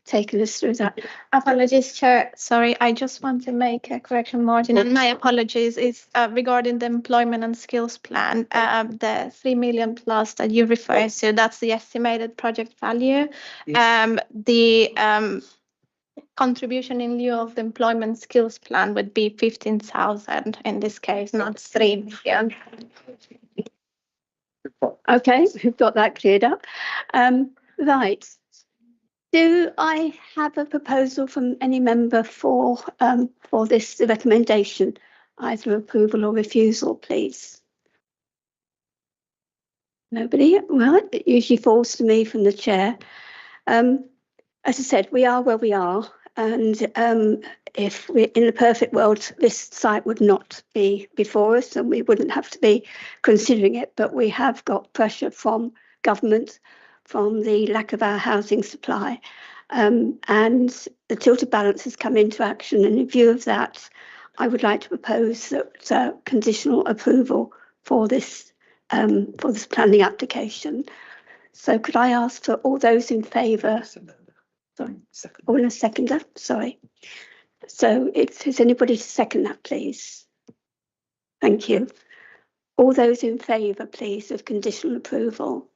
[SPEAKER 1] taken us through that.
[SPEAKER 5] Apologies, Chair. Sorry, I just want to make a correction, Martin, and my apologies is regarding the employment and skills plan. The 3 million plus that you refer to, that's the estimated project value. Yes. The contribution in lieu of the employment skills plan would be 15,000 in this case, not 3 million.
[SPEAKER 1] Okay, we've got that cleared up. Right. Do I have a proposal from any member for this recommendation, either approval or refusal, please? Nobody? Well, it usually falls to me from the chair. As I said, we are where we are, and if we're in the perfect world, this site would not be before us and we wouldn't have to be considering it, but we have got pressure from government, from the lack of our housing supply, and the tilted balance has come into action, and in view of that, I would like to propose that conditional approval for this planning application. So could I ask for all those in favour? Sorry, all in a seconder, sorry. So is anybody to second that, please? Thank you. All those in favour, please, of conditional approval?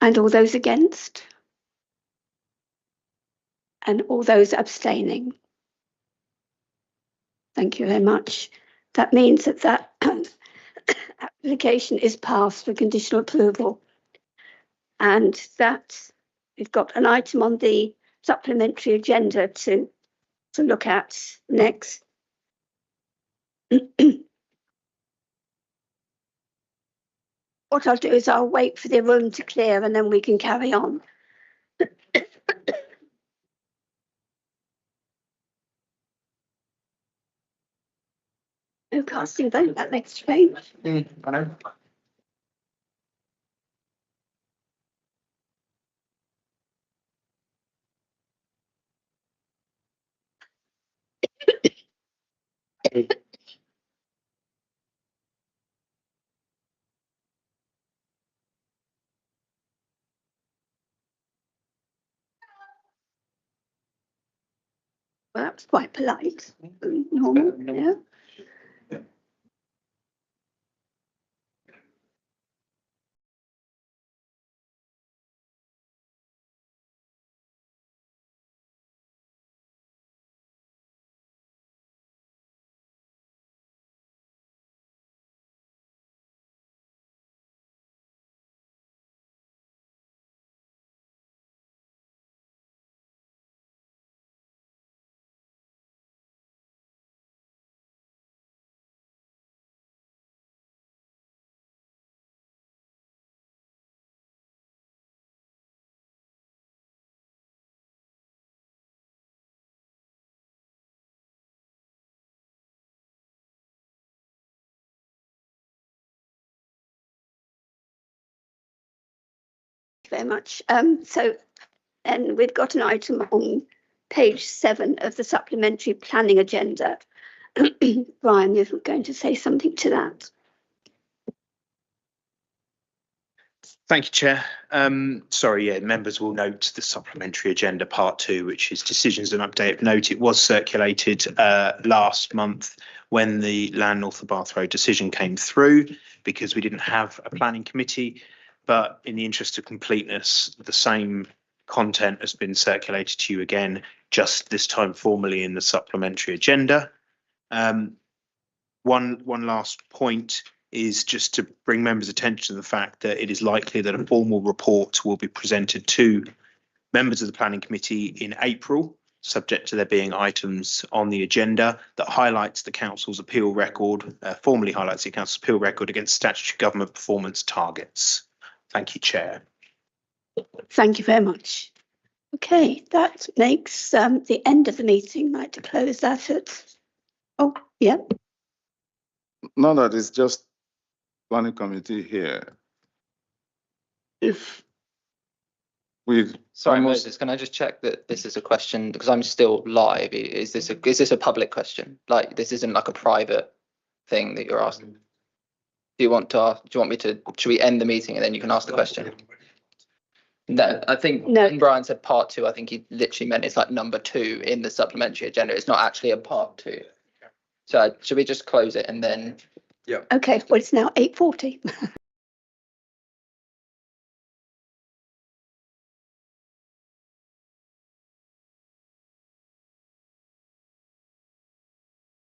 [SPEAKER 1] And all those against? And all those abstaining? Thank you very much. That means that application is passed for conditional approval. And that we've got an item on the supplementary agenda to look at next. What I'll do is I'll wait for the room to clear and then we can carry on. No casting vote, that makes a change.
[SPEAKER 2] I know.
[SPEAKER 1] Well, that was quite polite. Normal, yeah. Very much. And we've got an item on page 7 of the supplementary planning agenda. Brian, you're going to say something to that.
[SPEAKER 13] Thank you, Chair. Sorry, yeah, members will note the supplementary agenda part 2, which is decisions and update of note. It was circulated last month when the Land North of Bath Road decision came through, because we didn't have a planning committee. But in the interest of completeness, the same content has been circulated to you again, just this time formally in the supplementary agenda. One last point is just to bring members' attention to the fact that it is likely that a formal report will be presented to members of the planning committee in April, subject to there being items on the agenda that highlights the council's appeal record, formally highlights the council's appeal record against statutory government performance targets. Thank you, Chair.
[SPEAKER 1] Thank you very much. Okay, that makes the end of the meeting. I'd like to close that at, oh, yeah.
[SPEAKER 14] No, that is just planning committee here. If we
[SPEAKER 2] Sorry, Moses, can I just check that this is a question, because I'm still live. Is this a public question? Like, this isn't like a private thing that you're asking? Do you want me to, should we end the meeting and then you can ask the question? No, I think when Brian said part 2, I think he literally meant it's like number 2 in the supplementary agenda. It's not actually a part 2. So should we just close it and then?
[SPEAKER 1] Yeah. Okay, well, it's now 8:40.